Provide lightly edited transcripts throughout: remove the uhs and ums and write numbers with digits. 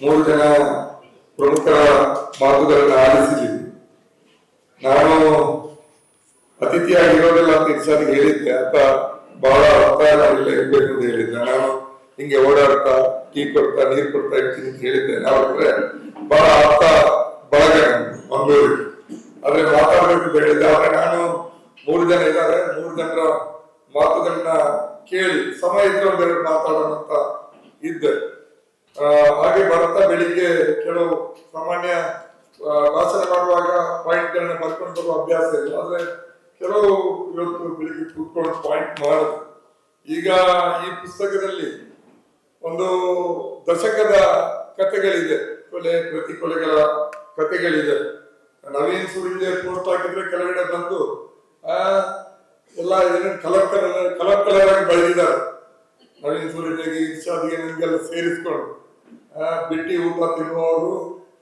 ಮೂರು ಜನ ಪ್ರಮುಖರ ಮಾತುಗಳನ್ನು ಆಲಿಸಿದ್ದೀವಿ. ನಾನು ಅತಿಥಿಯಾಗಿರೋದಿಲ್ಲ ಅಂತ ಇರ್ಸಾರಿಗೆ ಹೇಳಿದ್ದೆ, ಅಂತ ಬಹಳ ಅರ್ಥನಾಗಿಲ್ಲ ಇರ್ಬೇಕು ಅಂತ ಹೇಳಿದ್ದೆ. ನಾನು ಹಿಂಗೆ ಓಡಾಡ್ತಾ ಟೀ ಕೊಡ್ತಾ ನೀರು ಕೊಡ್ತಾ ಇರ್ತೀನಿ ಅಂತ ಹೇಳಿದ್ದೆ. ನಾವಂದ್ರೆ ಬಹಳ ಅರ್ಥ ಬಳಗ ಮಂಗಳೂರಿಗೆ, ಆದ್ರೆ ಮಾತಾಡ್ಬೇಕು ಅಂತ ಹೇಳಿದ್ದೆ. ಆದ್ರೆ ನಾನು ಮೂರು ಜನ ಇದ್ದಾರೆ, ಮೂರು ಜನರ ಮಾತುಗಳನ್ನ ಕೇಳಿ ಸಮಯ ಇದ್ರೆ ಒಂದೆರಡು ಮಾತಾಡೋಣ ಅಂತ ಇದ್ದೆ. ಹಾಗೆ ಬರ್ತಾ ಬೆಳಿಗ್ಗೆ ಕೆಲವು ಸಾಮಾನ್ಯ ಭಾಷಣ ಮಾಡುವಾಗ ಪಾಯಿಂಟ್ ಗಳನ್ನ ಬರ್ಕೊಂಡು ಬರುವ ಅಭ್ಯಾಸ ಇಲ್ಲ, ಆದ್ರೆ ಕೆಲವು ಇವತ್ತು ಬೆಳಿಗ್ಗೆ ಕೂತ್ಕೊಂಡು ಪಾಯಿಂಟ್ ಮಾಡುದು. ಈಗ ಈ ಪುಸ್ತಕದಲ್ಲಿ ಒಂದು ದಶಕದ ಕಥೆಗಳಿದೆ, ಕೊಲೆ ಪ್ರತಿಕೊಲೆಗಳ ಕಥೆಗಳಿದೆ. ನವೀನ್ ಸೂರ್ಯ ಪೋಸ್ಟ್ ಹಾಕಿದ್ರೆ ಕೆಳಗಡೆ ಬಂದು ಎಲ್ಲ ಏನೇನು ಕಲರ್ ಆಗಿ ಬರೆದಿದ್ದಾರೆ. ನವೀನ್ ಸೂರ್ಯನಿಗೆ ಇರ್ಷಾದಿಗೆ ನಿಮ್ಗೆಲ್ಲ ಸೇರಿಸ್ಕೊಂಡು ಬಿಟ್ಟಿ ಊಟ ತಿನ್ನುವವರು,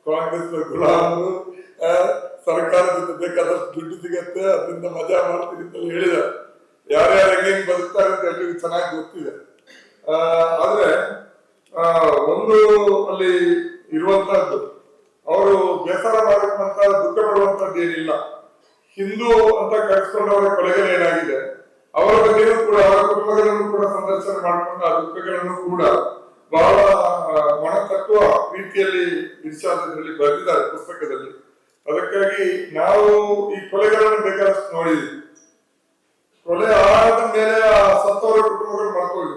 ಕಾಂಗ್ರೆಸ್ ಗುಲಾಮರು, ಸರ್ಕಾರದಿಂದ ಬೇಕಾದಷ್ಟು ದುಡ್ಡು ಸಿಗತ್ತೆ ಅದರಿಂದ ಮಜಾ ಮಾಡ್ತೀರಿ ಅಂತ ಹೇಳಿದ್ದಾರೆ. ಯಾರ್ಯಾರು ಹೆಂಗೆ ಬದುಕ್ತಾರೆ ಅಂತ ಎಲ್ರಿಗೂ ಚೆನ್ನಾಗಿ ಗೊತ್ತಿದೆ. ಆದ್ರೆ ಒಂದು ಅಲ್ಲಿ ಇರುವಂತಹದ್ದು, ಅವರು ಬೇಸರ ಮಾಡಕ್ಕಂತ ದುಃಖ ಪಡುವಂತದ್ದು ಏನಿಲ್ಲ. ಹಿಂದೂ ಅಂತ ಕರೆಸ್ಕೊಂಡವರ ಕೊಲೆಗಳು ಏನಾಗಿದೆ ಅವರ ಬಗ್ಗೆಯೂ ಕೂಡ, ಅವರ ಕುಟುಂಬಗಳನ್ನು ಕೂಡ ಸಂದರ್ಶನ ಮಾಡಿಕೊಂಡು ಆ ದುಃಖಗಳನ್ನು ಕೂಡ ಬಹಳ ಮನತತ್ವ ರೀತಿಯಲ್ಲಿ ಇರ್ಷಾದಲ್ಲಿ ಬರೆದಿದ್ದಾರೆ ಪುಸ್ತಕದಲ್ಲಿ. ಅದಕ್ಕಾಗಿ ನಾವು ಈ ಕೊಲೆಗಳನ್ನು ಬೇಕಾದಷ್ಟು ನೋಡಿದ್ವಿ. ಕೊಲೆ ಆದ ಮೇಲೆ ಆ ಸತ್ತವರ ಕುಟುಂಬಗಳು ಮಾಡ್ಕೊಳ್ಳಿ,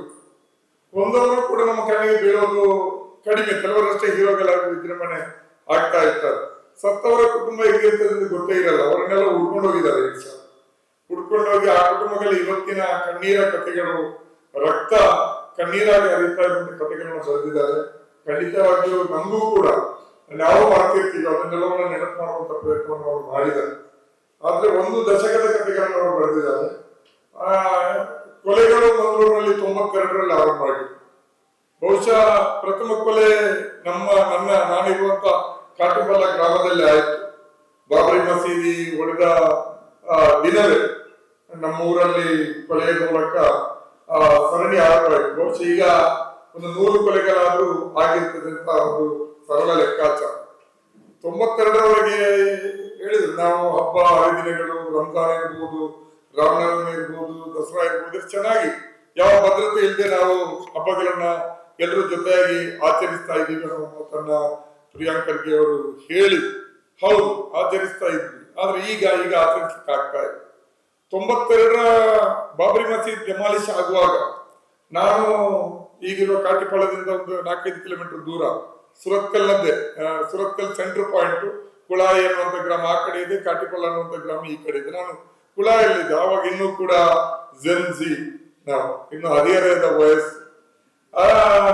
ಒಂದವರು ಕೂಡ ನಮ್ಮ ಕಣ್ಣಿಗೆ ಬೀಳೋದು ಕಡಿಮೆ. ಕೆಲವರಷ್ಟೇ ಹೀರೋಗಳಾಗಿ ವಿಜೃಂಭಣೆ ಆಗ್ತಾ ಇರ್ತಾರೆ. ಸತ್ತವರ ಕುಟುಂಬ ಹೇಗಿರ್ತದೆ ಗೊತ್ತೇ ಇರಲ್ಲ. ಅವರನ್ನೆಲ್ಲ ಹುಡ್ಕೊಂಡು ಹೋಗಿದ್ದಾರೆ ಇರ್ಷಾ, ಹುಡ್ಕೊಂಡೋಗಿ ಆ ಕುಟುಂಬಗಳಲ್ಲಿ ಇವತ್ತಿನ ಕಣ್ಣೀರ ಕಥೆಗಳು, ರಕ್ತ ಕಣ್ಣೀರಾಗಿ ಹರಿತಾ ಇರುವಂತ ಕಥೆಗಳನ್ನು ಬರೆದಿದ್ದಾರೆ. ಖಂಡಿತವಾಗಿಯೂ ನಮಗೂ ಕೂಡ ನಾವು ಮಾಡ್ತಿರ್ತೀವಿ, ಅದನ್ನೆಲ್ಲವನ್ನು ನೆನಪು ಮಾಡುವಂತ ಪ್ರಯತ್ನವನ್ನು ಅವರು ಮಾಡಿದ್ದಾರೆ. ಆದ್ರೆ ಒಂದು ದಶಕದ ಕಥೆಗಳನ್ನು ಅವರು ಬರೆದಿದ್ದಾರೆ. ಕೊಲೆಗಳು ಮಂಗಳೂರಿನಲ್ಲಿ 92ರಲ್ಲಿ ಆರಂಭ ಆಗಿದೆ. ಬಹುಶಃ ಪ್ರಥಮ ಕೊಲೆ ನಾನಿರುವಂತ ಕಾಟುಬಲ್ಲ ಗ್ರಾಮದಲ್ಲಿ ಆಯ್ತು. ಬಾಬರಿ ಮಸೀದಿ ಹೊಡೆದ ದಿನವೇ ನಮ್ಮ ಊರಲ್ಲಿ ಕೊಲೆಯ ಮೂಲಕ ಸರಣಿ ಆರಂಭ ಆಯ್ತು. ಬಹುಶಃ ಈಗ ಒಂದು 100 ಕೊಲೆಗಳಾದ್ರೂ ಆಗಿರ್ತದೆ ಅಂತ ಒಂದು ಸರಳ ಲೆಕ್ಕಾಚಾರ. 92ರವರೆಗೆ ಹೇಳಿದ್ರು ನಾವು ಹಬ್ಬ ಹರಿದಿನಗಳು, ರಂಜಾನ್ ಇರ್ಬೋದು, ರಾಮನವಮಿ ಇರ್ಬೋದು, ದಸರಾ ಇರ್ಬೋದು, ಚೆನ್ನಾಗಿ ಯಾವ ಭದ್ರತೆ ಇಲ್ಲದೆ ನಾವು ಹಬ್ಬಗಳನ್ನ ಎಲ್ಲರೂ ಜೊತೆಯಾಗಿ ಆಚರಿಸ್ತಾ ಇದ್ದೀವಿ ಅನ್ನೋ ಮಾತನ್ನ ಪ್ರಿಯಾಂಕ್ ಖರ್ಗೆ ಅವರು ಹೇಳಿ, ಹೌದು ಆಚರಿಸ್ತಾ ಇದ್ವಿ. ಆದ್ರೆ ಈಗ ಆಚರಿಸಲಿಕ್ಕೆ ಆಗ್ತಾ ಇದೆ. 92ರ ಬಾಬರಿ ಮಸೀದ್ ಡೆಮಾಲಿಶ್ ಆಗುವಾಗ ನಾನು ಈಗಿರುವ ಕಾಟಿಪಾಳ್ಯದಿಂದ ಒಂದು 4-5 ಕಿಲೋಮೀಟರ್ ದೂರ ಸುರತ್ಕಲ್ ಸೆಂಟರ್ ಪಾಯಿಂಟ್, ಕುಳಾಯಿ ಅನ್ನುವಂಥ ಗ್ರಾಮ ಆ ಕಡೆ ಇದೆ, ಕಾಟಿಪಾಳ್ಯ ಅನ್ನುವಂಥ ಗ್ರಾಮ ಈ ಕಡೆ ಇದೆ. ನಾನು ಕುಳಾಯಲ್ಲಿದ್ದೆ ಆವಾಗ, ಇನ್ನೂ ಕೂಡ ಜೆನ್ಜಿ, ನಾವು ಇನ್ನು ಹದಿಹರೆಯದ ವಯಸ್ಸು.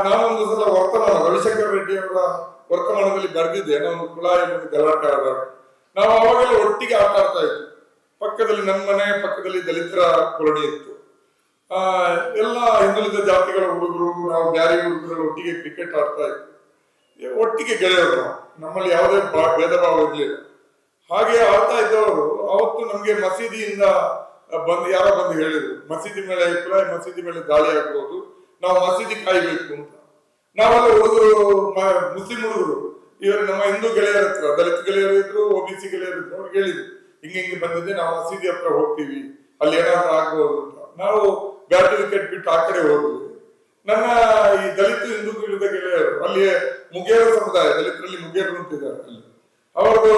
ನಾನೊಂದು ಸಲ ವರ್ತಮಾನ, ರವಿಶಂಕರ್ ರೆಡ್ಡಿ ಅವರ ವರ್ತಮಾನದಲ್ಲಿ ಬರೆದಿದ್ದೆ, ನಾನು ಕುಳಾಯಲ್ಲಿ ಗಲಾಟೆ ಆದಾಗ ನಾವು ಅವಾಗೆಲ್ಲ ಒಟ್ಟಿಗೆ ಆಟ ಆಡ್ತಾ ಇದ್ವಿ. ಪಕ್ಕದಲ್ಲಿ ನನ್ನ ಮನೆ ಪಕ್ಕದಲ್ಲಿ ದಲಿತರ ಕೊರಡಿ ಇತ್ತು. ಎಲ್ಲ ಹಿಂದುಳಿದ ಜಾತಿಗಳ ಹುಡುಗರು, ನಾವು ಬ್ಯಾರಿ ಹುಡುಗರು ಒಟ್ಟಿಗೆ ಕ್ರಿಕೆಟ್ ಆಡ್ತಾ ಇದ್ವಿ, ಒಟ್ಟಿಗೆ ಗೆಳೆಯರು. ನಮ್ಮಲ್ಲಿ ಯಾವುದೇ ಭೇದ ಭಾವ ಇರಲಿಲ್ಲ. ಹಾಗೆ ಆಡ್ತಾ ಇದ್ದವರು ಅವತ್ತು ನಮ್ಗೆ ಮಸೀದಿಯಿಂದ ಯಾರೋ ಬಂದು ಹೇಳಿದ್ರು, ಮಸೀದಿ ಮೇಲೆ ದಾಳಿ ಆಗ್ಬೋದು, ನಾವು ಮಸೀದಿ ಕಾಯ್ಬೇಕು ಅಂತ. ನಾವೆಲ್ಲ ಹುಡುಗರು, ಮುಸ್ಲಿಂ ಹುಡುಗರು, ಇವರು ನಮ್ಮ ಹಿಂದೂ ಗೆಳೆಯರ ಹತ್ರ, ದಲಿತ ಗೆಳೆಯರು ಇದ್ರು, OBC ಗೆಳೆಯರು ಇದ್ರು, ಅವ್ರಿಗೆ ಹೇಳಿದ್ರು ಹಿಂಗೆ ಬಂದಿದ್ದೆ, ನಾವು ಮಸೀದಿ ಹತ್ರ ಹೋಗ್ತೀವಿ, ಅಲ್ಲಿ ಏನಾದ್ರು ಆಗ್ಬೋದು ಅಂತ. ನಾವು ಬ್ಯಾಟ್ ವಿಕೆಟ್ ಬಿಟ್ಟು ಆ ಕಡೆ ಹೋದ್ವಿ. ನನ್ನ ಈ ದಲಿತ ಹಿಂದೂ ಗೆಳೆಯರು, ಅಲ್ಲಿ ಮುಗೇರ ಸಮುದಾಯ, ದಲಿತರಲ್ಲಿ ಮುಗೇರು ಅಂತಿದ್ದಾರೆ, ಅಲ್ಲಿ ಅವ್ರದ್ದು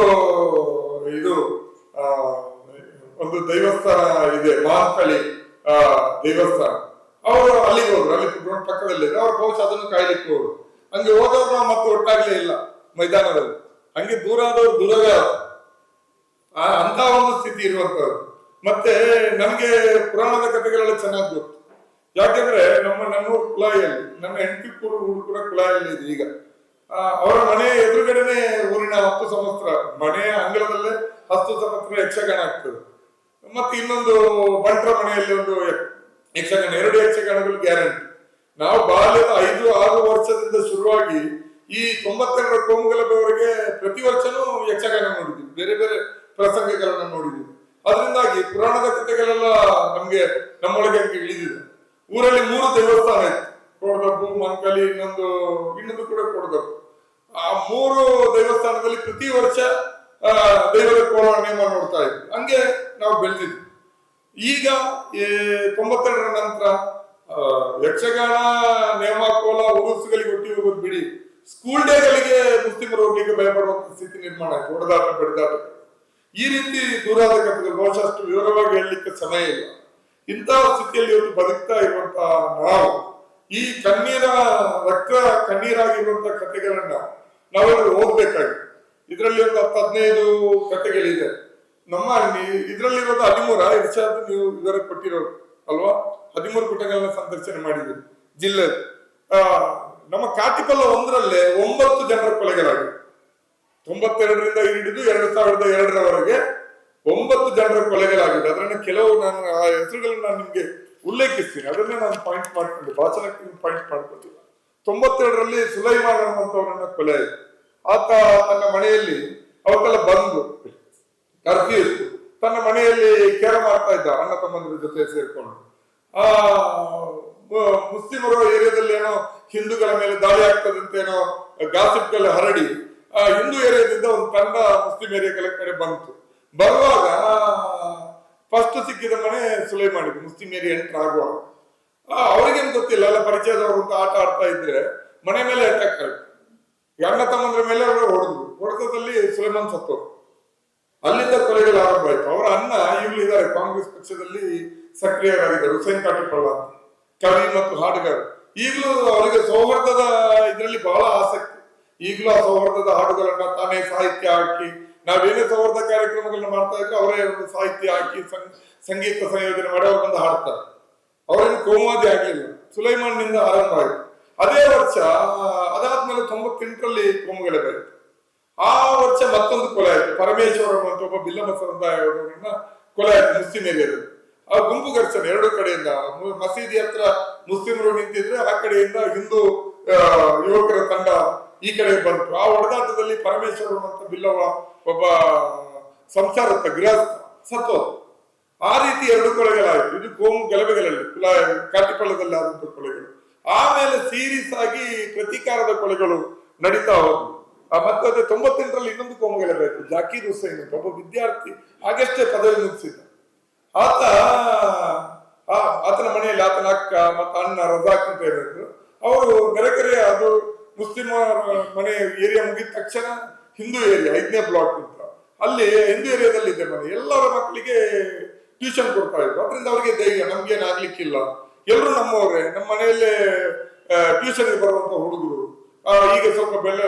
ಇದು ಒಂದು ದೈವಸ್ಥಾನ ಇದೆ, ಮಹಾಂಕಳಿ ದೇವಸ್ಥಾನ. ಅವರು ಅಲ್ಲಿಗೆ ಹೋದ್ರು, ಅಲ್ಲಿ ಪಕ್ಕದಲ್ಲಿದೆ. ಅವ್ರು ಬಹುಶಃ ಅದನ್ನು ಕಾಯ್ಲಿಕ್ಕೆ ಹೋದ್ರು. ಹಂಗೆ ಹೋದವ್ರು ನಾವು ಮತ್ತೆ ಒಟ್ಟಾಗ್ಲೇ ಇಲ್ಲ ಮೈದಾನದಲ್ಲಿ. ಹಂಗೆ ದೂರ ಆದವ್ರು ದೂರವೇ ಅಂತ ಒಂದು ಸ್ಥಿತಿ ಇರುವಂತದ್ದು. ಮತ್ತೆ ನಮ್ಗೆ ಪುರಾಣದ ಕಥೆಗಳೆಲ್ಲ ಚೆನ್ನಾಗಿ ಗೊತ್ತು. ಯಾಕೆಂದ್ರೆ ನಮ್ಮೂರು ಕುಳಾಯಿಯಲ್ಲಿ, ನನ್ನ ಹೆಂಡತಿ ಊರು ಕೂಡ ಕುಳಾಯಲ್ಲಿ ಇದೆ. ಈಗ ಅವರ ಮನೆ ಎದುರುಗಡೆನೆ ಊರಿನ 10 ಸಂವತ್ಸರ ಮನೆಯ ಅಂಗಳದಲ್ಲೇ 10 ಸಂವತ್ಸರ ಯಕ್ಷಗಾನ ಆಗ್ತದೆ. ಮತ್ತೆ ಇನ್ನೊಂದು ಬಂಟ್ರ ಮನೆಯಲ್ಲಿ ಒಂದು ಯಕ್ಷಗಾನ, 2 ಯಕ್ಷಗಾನಗಳು ಗ್ಯಾರಂಟಿ. ನಾವು ಬಾಲ್ಯದ 5-6 ವರ್ಷದಿಂದ ಶುರುವಾಗಿ ಈ 92ರ ಕೋಮುಗಲಭೆಯವರೆಗೆ ಪ್ರತಿ ವರ್ಷನೂ ಯಕ್ಷಗಾನ ನೋಡಿದ್ವಿ, ಬೇರೆ ಬೇರೆ ಪ್ರಸಂಗಗಳನ್ನ ನೋಡಿದ್ವಿ. ಅದರಿಂದಾಗಿ ಪುರಾಣದ ಕಥೆಗಳೆಲ್ಲ ನಮ್ಗೆ ನಮ್ಮೊಳಗೆ ಇಳಿದಿದೆ. ಊರಲ್ಲಿ 3 ದೇವಸ್ಥಾನ ಇತ್ತು, ಕೋಡದಬ್ಬು, ಮಂಕಲಿ, ಇನ್ನೊಂದು ಕೂಡ ಕೋಡದಬ್ಬು. ಆ 3 ದೇವಸ್ಥಾನದಲ್ಲಿ ಪ್ರತಿ ವರ್ಷ ದೈವದ ಕೋಲ ನೇಮ ನೋಡ್ತಾ ಇದ್ವಿ. ಹಂಗೆ ನಾವು ಬೆಳೆದಿದ್ವಿ. ಈಗ 92ರ ನಂತರ ಯಕ್ಷಗಾನ, ನೇಮ, ಕೋಲ, ಉರುಸುಗಳಿಗೆ ಒಟ್ಟಿ ಹೋಗೋದು ಬಿಡಿ, ಸ್ಕೂಲ್ ಡೇಗಳಿಗೆ ಮುಸ್ಲಿಮರು ಹೋಗ್ಲಿಕ್ಕೆ ಭಯಪಡುವಂತ ಸ್ಥಿತಿ ನಿರ್ಮಾಣ ಆಯ್ತು. ಹೊಡೆದಾಟ ಬೆಳೆದಾಟ ಈ ರೀತಿ ದೂರಾದ ಕಥೆಗಳು ಬಹುಶಃ ಅಷ್ಟು ವಿವರವಾಗಿ ಹೇಳಲಿಕ್ಕೆ ಸಮಯ ಇಲ್ಲ. ಇಂತಹ ಸ್ಥಿತಿಯಲ್ಲಿ ಇವತ್ತು ಬದುಕ್ತಾ ಇರುವಂತಹ ನಾವು ಈ ರಕ್ತ ಕಣ್ಣೀರಾಗಿರುವಂತಹ ಕಥೆಗಳನ್ನ ನಾವೆಲ್ಲರೂ ಓದ್ಬೇಕಾಗಿದೆ. ಇದರಲ್ಲಿ ಒಂದು 10-15 ಕಥೆಗಳಿದೆ. ನಮ್ಮ ಇದರಲ್ಲಿರೋದು 13 ಇರ್ಷಾದ್ ನೀವು ವಿವರ ಕೊಟ್ಟಿರೋದು ಅಲ್ವಾ? 13 ಪುಟಗಳನ್ನ ಸಂದರ್ಶನ ಮಾಡಿದ್ದೀವಿ ಜಿಲ್ಲೆ. ನಮ್ಮ ಕಾಟಿಪಲ್ಲ 1ರಲ್ಲೇ 9 ಜನರ ಕೊಲೆಗಳಾಗಿವೆ. 92ರಿಂದ ಹಿಡಿದು 2002ರವರೆಗೆ 9 ಜನರ ಕೊಲೆಗಳಾಗಿದೆ. ಅದನ್ನ ಕೆಲವು ನಾನು ಆ ಹೆಸರುಗಳನ್ನ ನಾನು ನಿಮ್ಗೆ ಉಲ್ಲೇಖಿಸ್ತೀನಿ. ಅದನ್ನೇ ನಾನು ಪಾಯಿಂಟ್ ಮಾಡ್ಕೊಂಡು ಭಾಷಣಕ್ಕೆ ಪಾಯಿಂಟ್ ಮಾಡ್ಕೊಳ್ತೀನಿ. 92ರಲ್ಲಿ ಸುಲೈಮಾನ್ ಅನ್ನುವಂಥವರನ್ನ ಕೊಲೆ ಆಯಿತು. ಆತ ತನ್ನ ಮನೆಯಲ್ಲಿ ಅವತ್ತೆಲ್ಲ ಬಂದು ಕರ್ಫ್ಯೂ ಇತ್ತು, ತನ್ನ ಮನೆಯಲ್ಲಿ ಕೇರ ಮಾಡ್ತಾ ಇದ್ದ ಅಣ್ಣ ತಮ್ಮಂದ್ರ ಜೊತೆ ಸೇರ್ಕೊಂಡು. ಮುಸ್ಲಿಮರ ಏರಿಯಾದಲ್ಲಿ ಏನೋ ಹಿಂದೂಗಳ ಮೇಲೆ ದಾಳಿ ಆಗ್ತದಂತೇನೋ ಗಾಸಿಪ್ಗಳ ಹರಡಿ ಹಿಂದೂ ಏರಿಯಾದಿಂದ ಒಂದು ತಂಡ ಮುಸ್ಲಿಂ ಏರಿಯಾಗಳ ಕಡೆ ಬಂತು. ಬರುವಾಗ ಫಸ್ಟ್ ಸಿಕ್ಕಿದ ಮನೆ ಸುಲೈಮಾನಿಗೆ, ಮುಸ್ಲಿಂ ಏರಿಯಾ ಎಂಟರ್ ಆಗುವಾಗ. ಅವ್ರಿಗೇನು ಗೊತ್ತಿಲ್ಲ, ಎಲ್ಲ ಪರಿಚಯದವರು ಅಂತ ಆಟ ಆಡ್ತಾ ಇದ್ರೆ ಮನೆ ಮೇಲೆ ಅಟ್ಯಾಕ್ ಆಯ್ತು. ಅಣ್ಣ ತಮ್ಮಂದ್ರ ಮೇಲೆ ಅವರು ಹೊಡೆದಲ್ಲಿ ಸುಲೈಮಾನ್ ಸತ್ತೋರು. ಅಲ್ಲಿಂದ ಕೊಲೆಗಳು ಆರಂಭ ಆಯ್ತು. ಅವರ ಅಣ್ಣ ಈಗಲೂ ಇದ್ದಾರೆ, ಕಾಂಗ್ರೆಸ್ ಪಕ್ಷದಲ್ಲಿ ಸಕ್ರಿಯರಾಗಿದ್ದಾರೆ, ಹುಸೇನ್ ಕಾಟಿಪಳ್ಳ ಅಂತ, ಕವಿ ಮತ್ತು ಹಾಡುಗಾರ. ಈಗಲೂ ಅವರಿಗೆ ಸೌಹಾರ್ದದ ಇದರಲ್ಲಿ ಬಹಳ ಆಸಕ್ತಿ. ಈಗಲೂ ಆ ಸೌಹಾರ್ದದ ಹಾಡುಗಳನ್ನ ತಾನೇ ಸಾಹಿತ್ಯ ಹಾಕಿ, ನಾವೇನೇ ಸೌಹಾರ್ದ ಕಾರ್ಯಕ್ರಮಗಳನ್ನ ಮಾಡ್ತಾ ಇದ್ರೆ ಅವರೇ ಒಂದು ಸಾಹಿತ್ಯ ಹಾಕಿ ಸಂಗೀತ ಸಂಯೋಜನೆ ಮಾಡಿ ಅವ್ರು ಬಂದು ಹಾಡ್ತಾರೆ. ಅವರೇನು ಕೋಮುವಾದಿ ಆಗ್ಲಿಲ್ಲ. ಸುಲೈಮಾನ್ನಿಂದ ಆರಂಭ ಆಯ್ತು. ಅದೇ ವರ್ಷ ಅದಾದ್ಮೇಲೆ 98ರಲ್ಲಿ ಕೋಮುಗಲಭೆ ಆಯ್ತು. ಆ ವರ್ಷ ಮತ್ತೊಂದು ಕೊಲೆ ಆಯ್ತು. ಪರಮೇಶ್ವರ ಅಂತ ಒಬ್ಬ ಬಿಲ್ಲಮ ಸಮುದಾಯವರನ್ನ ಕೊಲೆ ಆಯ್ತು ಮುಸ್ಲಿಂ ಏರಿಯಾದಲ್ಲಿ. ಆ ಗುಂಪು ಘರ್ಷಣೆ 2 ಕಡೆಯಿಂದ. ಮಸೀದಿ ಹತ್ರ ಮುಸ್ಲಿಮರು ನಿಂತಿದ್ರೆ ಆ ಕಡೆಯಿಂದ ಹಿಂದೂ ಯುವಕರ ತಂಡ ಈ ಕಡೆ ಬಂತು. ಆ ಹೊಡೆದಾಟದಲ್ಲಿ ಪರಮೇಶ್ವರ ಅಂತ ಬಿಲ್ಲವ ಒಬ್ಬ ಸಂಸಾರಸ್ಥ ಗೃಹಸ್ಥ ಸತ್ತೋದು. ಆ ರೀತಿ 2 ಕೊಲೆಗಳಾಯಿತು. ಇದು ಕೋಮು ಗಲಭೆಗಳಲ್ಲಿ ಕಾಟಿಪಳ್ಳದಲ್ಲಿ ಆದಂತ ಕೊಲೆಗಳು. ಆಮೇಲೆ ಸೀರಿಯಸ್ ಆಗಿ ಪ್ರತೀಕಾರದ ಕೊಲೆಗಳು ನಡೀತಾ ಹೋದ್ವು. ಮತ್ತೆ 98ರಲ್ಲಿ ಇನ್ನೊಂದು ಕೋಮು ಗಲಭೆ ಆಯ್ತು. ಜಾಕೀರ್ ಹುಸೇನ್ ಅಂತ ಒಬ್ಬ ವಿದ್ಯಾರ್ಥಿ ಆಗಷ್ಟೇ ಪದವಿ ಮುಗಿಸಿದ್ದ. ಆತನ ಮನೆಯಲ್ಲಿ ಆತನ ಅಕ್ಕ ಮತ್ತು ಅಣ್ಣ ರಜಾಕ್ ಅಂತ ಹೇಳಿದ್ರು. ಅವರು ನೆರೆಕೆರೆ, ಅದು ಮುಸ್ಲಿಮರ ಮನೆ ಏರಿಯಾ ಮುಗಿದ ತಕ್ಷಣ ಹಿಂದೂ ಏರಿಯಾ 5ನೇ ಬ್ಲಾಕ್ ಅಂತ, ಅಲ್ಲಿ ಹಿಂದೂ ಏರಿಯಾದಲ್ಲಿ ಇದೆ ಮನೆ. ಎಲ್ಲರ ಮಕ್ಕಳಿಗೆ ಟ್ಯೂಷನ್ ಕೊಡ್ತಾ ಇದ್ರು. ಅದರಿಂದ ಅವ್ರಿಗೆ ಧೈರ್ಯ, ನಮ್ಗೇನು ಆಗ್ಲಿಕ್ಕಿಲ್ಲ, ಎಲ್ಲರೂ ನಮ್ಮವರೇ, ನಮ್ಮ ಮನೆಯಲ್ಲೇ ಟ್ಯೂಷನ್ಗೆ ಬರುವಂತ ಹುಡುಗರು, ಈಗ ಸ್ವಲ್ಪ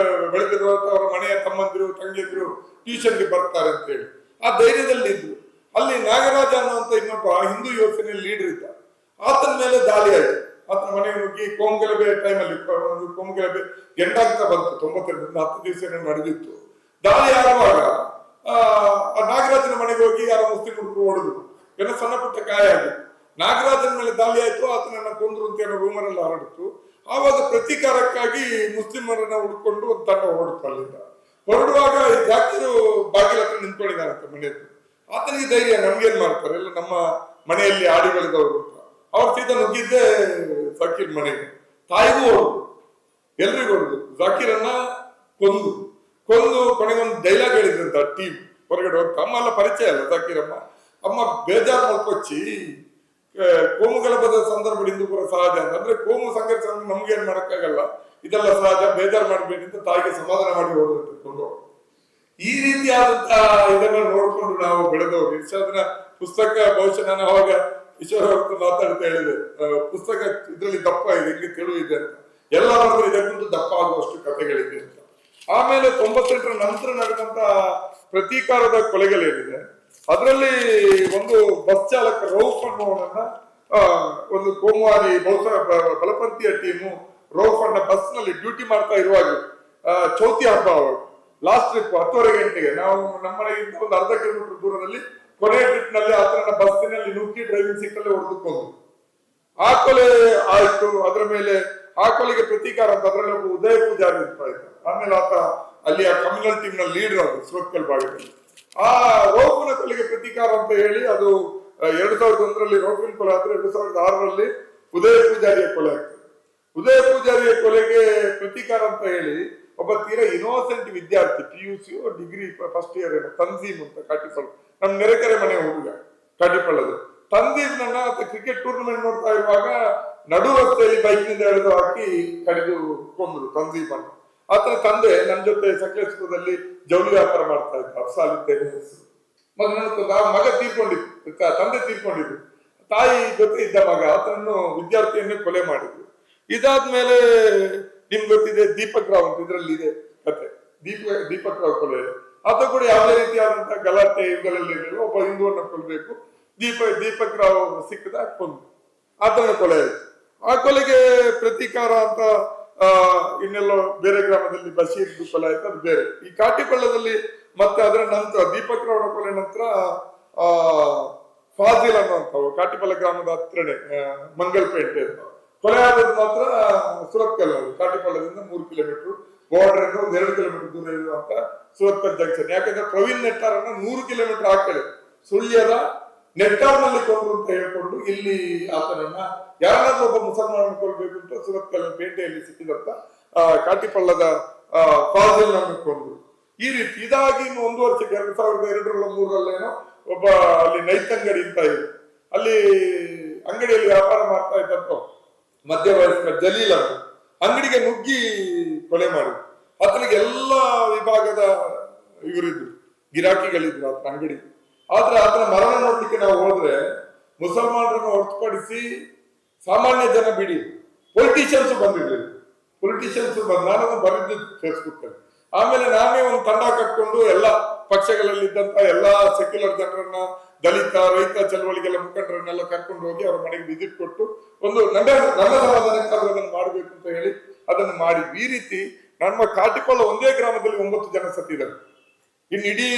ಬೆಳೆದಿರುವಂತ ಅವರ ಮನೆಯ ತಮ್ಮಂದಿರು ತಂಗಿಯಂದಿರು ಟ್ಯೂಷನ್ಗೆ ಬರ್ತಾರೆ ಅಂತ ಹೇಳಿ ಆ ಧೈರ್ಯದಲ್ಲಿ ಇದ್ರು. ಅಲ್ಲಿ ನಾಗರಾಜ ಅನ್ನುವಂತ ಇನ್ನೊಬ್ಬ ಹಿಂದೂ ಯೋಜನೆ ಲೀಡರ್ ಇದ್ದ. ಆತನ ಮೇಲೆ ದಾಳಿ ಆಯ್ತು. ಆತನ ಮನೆಗೆ ನುಗ್ಗಿ ಕೋಮುಗಲಭೆ ಟೈಮಲ್ಲಿ ಕೋಮುಗಲಭೆ ಎಂಟಾಗ್ತಾ ಬಂತು. 92ರಿಂದ 10 ದಿವಸ ನಡೆದಿತ್ತು. ದಾಳಿ ಆಗುವಾಗ ನಾಗರಾಜನ ಮನೆಗೆ ಹೋಗಿ ಯಾರೋ ಮುಸ್ಲಿಂ ಹುಡುಗರು ಹೊಡೆದ್ರು. ಏನೋ ಸಣ್ಣ ಪುಟ್ಟ ಗಾಯ ಆಗಿತ್ತು. ನಾಗರಾಜನ ಮೇಲೆ ದಾಳಿ ಆಯ್ತು, ಆತನನ್ನ ಕೊಂದ್ರು ಅಂತ ಏನೋ ರೂಮರೆಲ್ಲ ಹರಡಿತು. ಆವಾಗ ಪ್ರತೀಕಾರಕ್ಕಾಗಿ ಮುಸ್ಲಿಮರನ್ನ ಹುಡ್ಕೊಂಡು ಒಂದು ತಂಡ ಹೊರಡ್ತು. ಅಲ್ಲಿಂದ ಹೊರಡುವಾಗ ಜಾಕೀರು ಬಾಗಿಲ ಹತ್ರ ನಿಂತ್ಕೊಂಡಿದ್ದಾರಂತೆ ಮನೆ ಹತ್ರ. ಆತನಿಗೆ ಧೈರ್ಯ, ನಮ್ಗೇನ್ ಮಾಡ್ತಾರೆ, ಎಲ್ಲ ನಮ್ಮ ಮನೆಯಲ್ಲಿ ಆಡಿ ಬೆಳೆದವರು ಅಂತ. ಅವ್ರ ಸೀದಾ ನುಗ್ಗಿದ್ದೆ ಜಾಕೀರ್ ಮನೆಗೆ. ತಾಯಿಗೂ ಹೊಡೆದು, ಎಲ್ರಿಗೂ ಹೊಡೆದು, ಜಾಕೀರನ್ನ ಕೊಂದು ಕೊನೆಗೊಂದು ಡೈಲಾಗ್ ಹೇಳಿದ್ರಂತ ಟೀಮ್ ಹೊರಗಡೆ ಹೋಗ್ತಾ. ಅಮ್ಮ ಎಲ್ಲ ಪರಿಚಯ ಅಲ್ಲ ಜಾಕೀರಮ್ಮ. ಅಮ್ಮ ಬೇಜಾರು ಮಾಡ್ಕೊಚ್ಚಿ, ಕೋಮುಗಲಭದ ಸಂದರ್ಭ ಹಿಂದೂಪುರ ಸಹಜ ಅಂತ, ಅಂದ್ರೆ ಕೋಮು ಸಂಘರ್ಷ ನಮ್ಗೇನ್ ಮಾಡಕ್ಕಾಗಲ್ಲ, ಇದೆಲ್ಲ ಸಹಜ, ಬೇಜಾರು ಮಾಡ್ಬೇಡಿ ಅಂತ ತಾಯಿಗೆ ಸಮಾಧಾನ ಮಾಡಿ ಹೋದ್ರು. ಈ ರೀತಿಯಾದಂತಹ ಇದನ್ನ ನೋಡ್ಕೊಂಡು ನಾವು ಬೆಳೆದವರು. ಇರ್ಷಾದ್ನ ಪುಸ್ತಕ ಬಹುಶಃ ನಾನು ಅವಾಗ ಈಶ್ವರ ಅವ್ರ ಮಾತಾಡ್ತಾ ಹೇಳಿದೆ, ಪುಸ್ತಕ ಇದ್ರಲ್ಲಿ ದಪ್ಪ ಇದೆ, ಹಿಂಗೆ ತಿಳಿದಿದೆ ಅಂತ. ಎಲ್ಲ ಬರೆದ್ರೆ ಇದಕ್ಕೊಂದು ದಪ್ಪ ಆಗುವಷ್ಟು ಕಥೆಗಳಿದೆ ಅಂತ. ಆಮೇಲೆ 98ರ ನಂತರ ನಡೆದಂತ ಪ್ರತೀಕಾರದ ಕೊಲೆಗಳೇನಿದೆ, ಅದರಲ್ಲಿ ಒಂದು ಬಸ್ ಚಾಲಕ ರೌಫ್ ಅನ್ನೋವನ್ನ ಒಂದು ಕೋಮುವಾದಿ ಬಹುಶಃ ಬಲಪಂಥೀಯ ಟೀಮು ರೌಫ್ ಅನ್ನ ಬಸ್ ನಲ್ಲಿ ಡ್ಯೂಟಿ ಮಾಡ್ತಾ ಇರುವಾಗ ಚೌತಿ ಹಬ್ಬ ಅವಾಗ ಲಾಸ್ಟ್ ಟ್ರಿಪ್ 10:30 ಗಂಟೆಗೆ ನಾವು ನಮ್ಮ ಮನೆಗಿಂತ ಒಂದು ಅರ್ಧ ಕಿಲೋಮೀಟರ್ ದೂರದಲ್ಲಿ ಕೊನೆ ಟ್ರಿಪ್ ನಲ್ಲಿ ಆತನ ಬಸ್ಸಿನಲ್ಲಿ ನುಗ್ಗಿ ಡ್ರೈವಿಂಗ್ ಸೀಟ್ ಅಲ್ಲಿ ಹೊಡೆದುಕೊಂಡು ಆ ಕೊಲೆ ಆಯ್ತು. ಅದರ ಮೇಲೆ ಆ ಕೊಲೆಗೆ ಪ್ರತೀಕಾರ ಅಂತ ಅದರಲ್ಲಿ ಒಬ್ಬ ಉದಯ ಪೂಜಾರಿ ಇರ್ತಾ ಇದ್ದ. ಆಮೇಲೆ ಆತ ಅಲ್ಲಿ ಆ ಕಮ್ಯುನಲ್ ಟೀಮ್ ನ ಲೀಡರ್ ಅದು ಸುರತ್ಕಲ್ ಭಾಗದಲ್ಲಿ. ಆ ರೋಫಿನ ಕೊಲೆಗೆ ಪ್ರತೀಕಾರ ಅಂತ ಹೇಳಿ ಅದು 2001ರಲ್ಲಿ ರೋಫಿನ್ ಕೊಲೆ ಆದ್ರೆ 2006ರಲ್ಲಿ ಉದಯ ಪೂಜಾರಿಯ ಕೊಲೆ ಆಗ್ತದೆ. ಉದಯ ಪೂಜಾರಿಯ ಕೊಲೆಗೆ ಪ್ರತೀಕಾರ ಅಂತ ಹೇಳಿ ಒಬ್ಬ ತೀರಾ ಇನೋಸೆಂಟ್ ವಿದ್ಯಾರ್ಥಿ PUC ಡಿಗ್ರಿ ಫಸ್ಟ್ ಇಯರ್ ತನ್ಜೀಮ್ ಅಂತ ಕಾಟಿಪಳ್ಳ, ನಮ್ ನೆರೆಕೆರೆ ಮನೆ ಹುಡುಗ ಕಾಟಿಪಳ್ಳದು. ತನ್ಜೀಮ್ ನನ್ನ ಕ್ರಿಕೆಟ್ ಟೂರ್ನಮೆಂಟ್ ನೋಡ್ತಾ ಇರುವಾಗ ನಡು ರಸ್ತೆಯಲ್ಲಿ ಬೈಕ್ ನಿಂದ ಎಳೆದು ಹಾಕಿ ಕಡಿದು ಕೊಂದ್ರು ತನ್ಜೀಮ್ ಅನ್ನು. ಆತನ ತಂದೆ ನನ್ನ ಜೊತೆ ಸಕಲೇಶ್ಪುರದಲ್ಲಿ ಜವಳಿ ವ್ಯಾಪಾರ ಮಾಡ್ತಾ ಇದ್ದ, ಅಫ್ಸಾಲ್ ಇದ್ದೇನೆ ಹೆಸರು. ಮಗ ತೀರ್ಕೊಂಡಿದ್ದು, ತಂದೆ ತೀರ್ಕೊಂಡಿದ್ರು, ತಾಯಿ ಜೊತೆ ಇದ್ದ ಮಗ, ಆತನನ್ನು ವಿದ್ಯಾರ್ಥಿಯನ್ನೇ ಕೊಲೆ ಮಾಡಿದ್ರು. ಇದಾದ್ಮೇಲೆ ನಿಮ್ಗೆ ಗೊತ್ತಿದೆ ದೀಪಕ್ ರಾವ್ ಅಂತ ಇದ್ರಲ್ಲಿ ಇದೆ ಕತೆ, ದೀಪಕ್ ರಾವ್ ಕೊಲೆ. ಆತ ಕೂಡ ಯಾವುದೇ ರೀತಿಯಾದಂತಹ ಗಲಾಟೆ ಇವುಗಳಲ್ಲಿ ಒಬ್ಬ ಹಿಂದೂವನ್ನ ಕೊಲ್ಬೇಕು, ದೀಪಕ್ ರಾವ್ ಸಿಕ್ಕದ ಕೊಂದು ಆತನ ಕೊಲೆ ಆಯ್ತು. ಆ ಕೊಲೆಗೆ ಪ್ರತೀಕಾರ ಅಂತ ಇನ್ನೆಲ್ಲೋ ಬೇರೆ ಗ್ರಾಮದಲ್ಲಿ ಬಶೀರ್ ಕೊಲೆ ಆಯ್ತು, ಅದು ಬೇರೆ. ಈ ಕಾಟಿಪಳ್ಳದಲ್ಲಿ ಮತ್ತೆ ಅದರ ನಂತರ ದೀಪಕ್ ರಾವ್ ಕೊಲೆ ನಂತರ ಫಾಜಿಲ್ ಅನ್ನುವಂಥವು ಕಾಟಿಪಳ್ಳ ಗ್ರಾಮದ ಹತ್ರನೇ ಮಂಗಲ್ಪೇಟೆ ಅಂತ ಕೊಲೆ ಆದದ್ದು ಮಾತ್ರ ಸುರತ್ಕಲ್, ಕಾಟಿಪಳ್ಳದಿಂದ 3 ಕಿಲೋಮೀಟರ್, ಬಾರ್ಡರ್ 2 ಕಿಲೋಮೀಟರ್ ದೂರ ಇರುವಂತ ಸುರತ್ಕಲ್ ಜಂಕ್ಷನ್. ಯಾಕಂದ್ರೆ ಪ್ರವೀಣ್ ನೆಟ್ಟಾರ್ ಅನ್ನ 100 ಕಿಲೋಮೀಟರ್ ಆ ಕಡೆ ಸುಳ್ಯದ ನೆಟ್ಟಾರ್ನಲ್ಲಿ ಕೊಂಡ್ರು ಅಂತ ಹೇಳ್ಕೊಂಡು ಇಲ್ಲಿ ಆತನನ್ನ ಯಾರಾದ್ರೂ ಒಬ್ಬ ಮುಸಲ್ಮಾನ ಕೊಲ್ಬೇಕು ಅಂತ ಸುರತ್ಕಲ್ ಪೇಟೆಯಲ್ಲಿ ಸಿಕ್ಕಿದಂತ ಕಾಟಿಪಳ್ಳದ ಫಾಜಿಲ್ ನನ್ನು ಕೊಂದ್ರು. ಈ ರೀತಿ ಇದಾಗಿ ಇನ್ನು 1 ವರ್ಷಕ್ಕೆ 2002-3 ಒಬ್ಬ ಅಲ್ಲಿ ನೈತಂಗಡಿ ಅಂತ ಇದೆ, ಅಲ್ಲಿ ಅಂಗಡಿಯಲ್ಲಿ ವ್ಯಾಪಾರ ಮಾಡ್ತಾ ಇದ್ದಂತ ಮಧ್ಯವಯಸ್ಕ ಜಲೀಲ್ ಅಂತ ಅಂಗಡಿಗೆ ನುಗ್ಗಿ ಕೊಲೆ ಮಾಡಿದ್ರು. ಆತನಿಗೆ ಎಲ್ಲ ವಿಭಾಗದ ಇವರಿದ್ರು, ಗಿರಾಕಿಗಳಿದ್ರು ಆತನ ಅಂಗಡಿ. ಆದ್ರೆ ಆತನ ಮರಣ ನೋಡ್ಲಿಕ್ಕೆ ನಾವು ಹೋದ್ರೆ ಮುಸಲ್ಮಾನರನ್ನು ಹೊರತುಪಡಿಸಿ ಸಾಮಾನ್ಯ ಜನ ಬಿಡಿ ಪೊಲಿಟಿಷಿಯನ್ಸ್ ಬಂದಿರ್ಲಿಲ್ಲ. ಪೊಲಿಟಿಷಿಯನ್ಸ್ ನಾನನ್ನು ಬರೆದಿದ್ದು ಫೇಸ್ಬುಕ್ ಅಲ್ಲಿ. ಆಮೇಲೆ ನಾನೇ ಒಂದು ತಂಡ ಕಟ್ಕೊಂಡು ಎಲ್ಲ ಪಕ್ಷಗಳಲ್ಲಿ ಇದ್ದಂತ ಎಲ್ಲಾ ಸೆಕ್ಯುಲರ್ ಜನರನ್ನ, ದಲಿತ ರೈತ ಚಳವಳಿಗೆಲ್ಲ ಮುಖಂಡರನ್ನೆಲ್ಲ ಕರ್ಕೊಂಡು ಹೋಗಿ ಅವರ ಮನೆಗೆ ವಿಸಿಟ್ ಕೊಟ್ಟು ಒಂದು ನನ್ನ ಸಮಾಧಾನಕ್ಕಾದ್ರೂ ಅದನ್ನು ಮಾಡಬೇಕು ಅಂತ ಹೇಳಿ ಅದನ್ನು ಮಾಡಿದ್ವಿ. ಈ ರೀತಿ ನಮ್ಮ ಕಾಟಿಪಳ್ಳ ಒಂದೇ ಗ್ರಾಮದಲ್ಲಿ 9 ಜನ ಸತ್ತಿದ್ದಾರೆ. ಇನ್ನು ಇಡೀ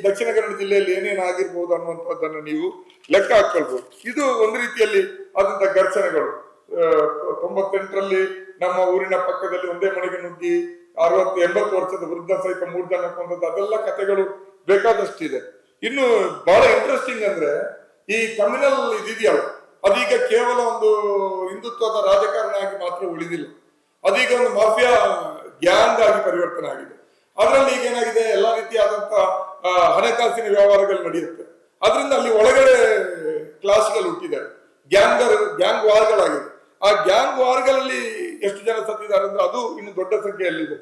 ದಕ್ಷಿಣ ಕನ್ನಡ ಜಿಲ್ಲೆಯಲ್ಲಿ ಏನೇನಾಗಿರ್ಬೋದು ಅನ್ನುವಂಥದ್ದನ್ನು ನೀವು ಲೆಕ್ಕ ಹಾಕೊಳ್ಬಹುದು. ಇದು ಒಂದು ರೀತಿಯಲ್ಲಿ ಆದಂತ ಘರ್ಷಣೆಗಳು. 98ರಲ್ಲಿ ನಮ್ಮ ಊರಿನ ಪಕ್ಕದಲ್ಲಿ ಒಂದೇ ಮನೆಗೆ ನುಗ್ಗಿ 60-80 ವರ್ಷದ ವೃದ್ಧ ಸಹಿತ 3 ಜನ ಕೊಂದದ್ದು, ಅದೆಲ್ಲ ಕಥೆಗಳು ಬೇಕಾದಷ್ಟಿದೆ. ಇನ್ನು ಬಹಳ ಇಂಟ್ರೆಸ್ಟಿಂಗ್ ಅಂದ್ರೆ ಈ ಕಮ್ಯುನಲ್ ಇದೆಯಲ್ಲ, ಅದೀಗ ಕೇವಲ ಒಂದು ಹಿಂದುತ್ವದ ರಾಜಕಾರಣ ಆಗಿ ಮಾತ್ರ ಉಳಿದಿಲ್ಲ, ಅದೀಗ ಒಂದು ಮಾಫಿಯಾ ಗ್ಯಾಂಗ್ ಆಗಿ ಪರಿವರ್ತನೆ ಆಗಿದೆ. ಅದರಲ್ಲಿ ಈಗ ಏನಾಗಿದೆ, ಎಲ್ಲಾ ರೀತಿಯಾದಂತ ಹಣಕಾಸಿನ ವ್ಯವಹಾರಗಳು ನಡೆಯುತ್ತೆ. ಅದರಿಂದ ಅಲ್ಲಿ ಒಳಗಡೆ ಕ್ಲಾಸ್ಗಳು ಹುಟ್ಟಿದ್ದಾರೆ, ಗ್ಯಾಂಗ್ ವಾರ್ಗಳಾಗಿದೆ. ಆ ಗ್ಯಾಂಗ್ ವಾರ್ಗಳಲ್ಲಿ ಎಷ್ಟು ಜನ ಸತ್ತಿದ್ದಾರೆ ಅಂದ್ರೆ ಅದು ಇನ್ನು ದೊಡ್ಡ ಸಂಖ್ಯೆಯಲ್ಲಿದೆ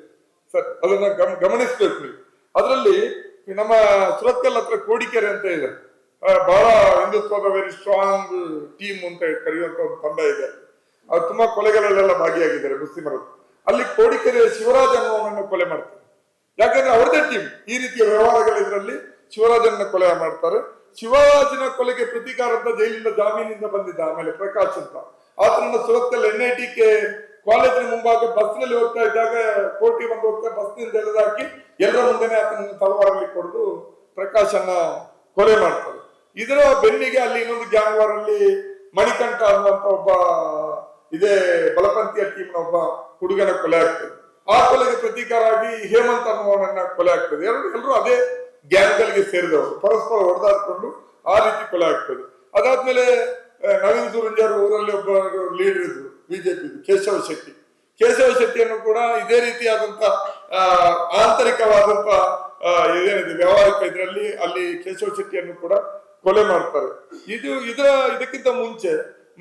ಸರ್, ಅದನ್ನ ಗಮನಿಸ್ಬೇಕು ನೀವು. ಅದರಲ್ಲಿ ನಮ್ಮ ಸುರತ್ಕಲ್ ಹತ್ರ ಕೋಡಿಕೆರೆ ಅಂತ ಇದೆ, ಬಹಳ ಹಿಂದುತ್ವದ ವೆರಿ ಸ್ಟ್ರಾಂಗ್ ಟೀಮ್ ಅಂತ ಕರೆಯುವಂತ ಒಂದು ತಂಡ ಇದೆ. ಅದು ತುಂಬಾ ಕೊಲೆಗಳಲ್ಲೆಲ್ಲ ಭಾಗಿಯಾಗಿದ್ದಾರೆ ಮುಸ್ಲಿಮರು. ಅಲ್ಲಿ ಕೋಡಿಕೆರೆ ಶಿವರಾಜ್ ಅನ್ನುವನನ್ನು ಕೊಲೆ ಮಾಡ್ತಾರೆ. ಯಾಕಂದ್ರೆ ಅವ್ರದೇ ಟೀಮ್ ಈ ರೀತಿಯ ವ್ಯವಹಾರಗಳ ಇದರಲ್ಲಿ ಶಿವರಾಜನ್ನ ಕೊಲೆ ಮಾಡ್ತಾರೆ. ಶಿವರಾಜನ ಕೊಲೆಗೆ ಪ್ರತೀಕಾರ ಅಂತ ಜೈಲಿಂದ ಜಾಮೀನಿಂದ ಬಂದಿದ್ದ ಆಮೇಲೆ ಪ್ರಕಾಶ್ ಅಂತ, ಆತನನ್ನ ಸುರತ್ಕಲ್ NIT ಕಾಲೇಜಿನ ಮುಂಭಾಗ ಬಸ್ ನಲ್ಲಿ ಹೋಗ್ತಾ ಇದ್ದಾಗ ಕೋರ್ಟಿಗೆ ಬಂದು ಹೋಗ್ತಾ ಬಸ್ನಿಂದ ಎಳೆದಾಕಿ ಎಲ್ಲರ ಮುಂದೆನೆ ಆತನನ್ನು ತಲವಾರಲ್ಲಿ ಕೊಡದು ಪ್ರಕಾಶನ್ನ ಕೊಲೆ ಮಾಡ್ತಾರೆ. ಇದರ ಬೆನ್ನಿಗೆ ಅಲ್ಲಿ ಇನ್ನೊಂದು ಗ್ಯಾಂಗ್ ವಾರ್ ಅಲ್ಲಿ ಮಣಿಕಂಠ ಅನ್ನುವಂತ ಒಬ್ಬ ಇದೇ ಬಲಪಂಥೀಯ ಟೀಮ್ನ ಒಬ್ಬ ಹುಡುಗನ ಕೊಲೆ ಆಗ್ತದೆ. ಆ ಕೊಲೆಗೆ ಪ್ರತೀಕಾರ ಆಗಿ ಹೇಮಂತ್ ಅನ್ನುವನನ್ನ ಕೊಲೆ ಆಗ್ತದೆ. ಎಲ್ಲರೂ ಅದೇ ಗ್ಯಾಂಗ್ ಗಳಿಗೆ ಸೇರಿದವರು, ಪರಸ್ಪರ ಹೊಡೆದಾಡ್ಕೊಂಡು ಆ ರೀತಿ ಕೊಲೆ ಆಗ್ತದೆ. ಅದಾದ್ಮೇಲೆ ನವೀನ್ ಸುರಂಜರ್ ಊರಲ್ಲಿ ಒಬ್ಬ ಲೀಡರ್ ಇದ್ರು ಬಿಜೆಪಿ, ಕೇಶವ ಶೆಟ್ಟಿಯನ್ನು ಕೂಡ ಇದೇ ರೀತಿಯಾದಂತ ಆಂತರಿಕವಾದಂತ ಏನಿದೆ ವ್ಯವಹಾರಿಕ ಇದರಲ್ಲಿ ಅಲ್ಲಿ ಕೇಶವ ಶೆಟ್ಟಿಯನ್ನು ಕೂಡ ಕೊಲೆ ಮಾಡ್ತಾರೆ. ಇದಕ್ಕಿಂತ ಮುಂಚೆ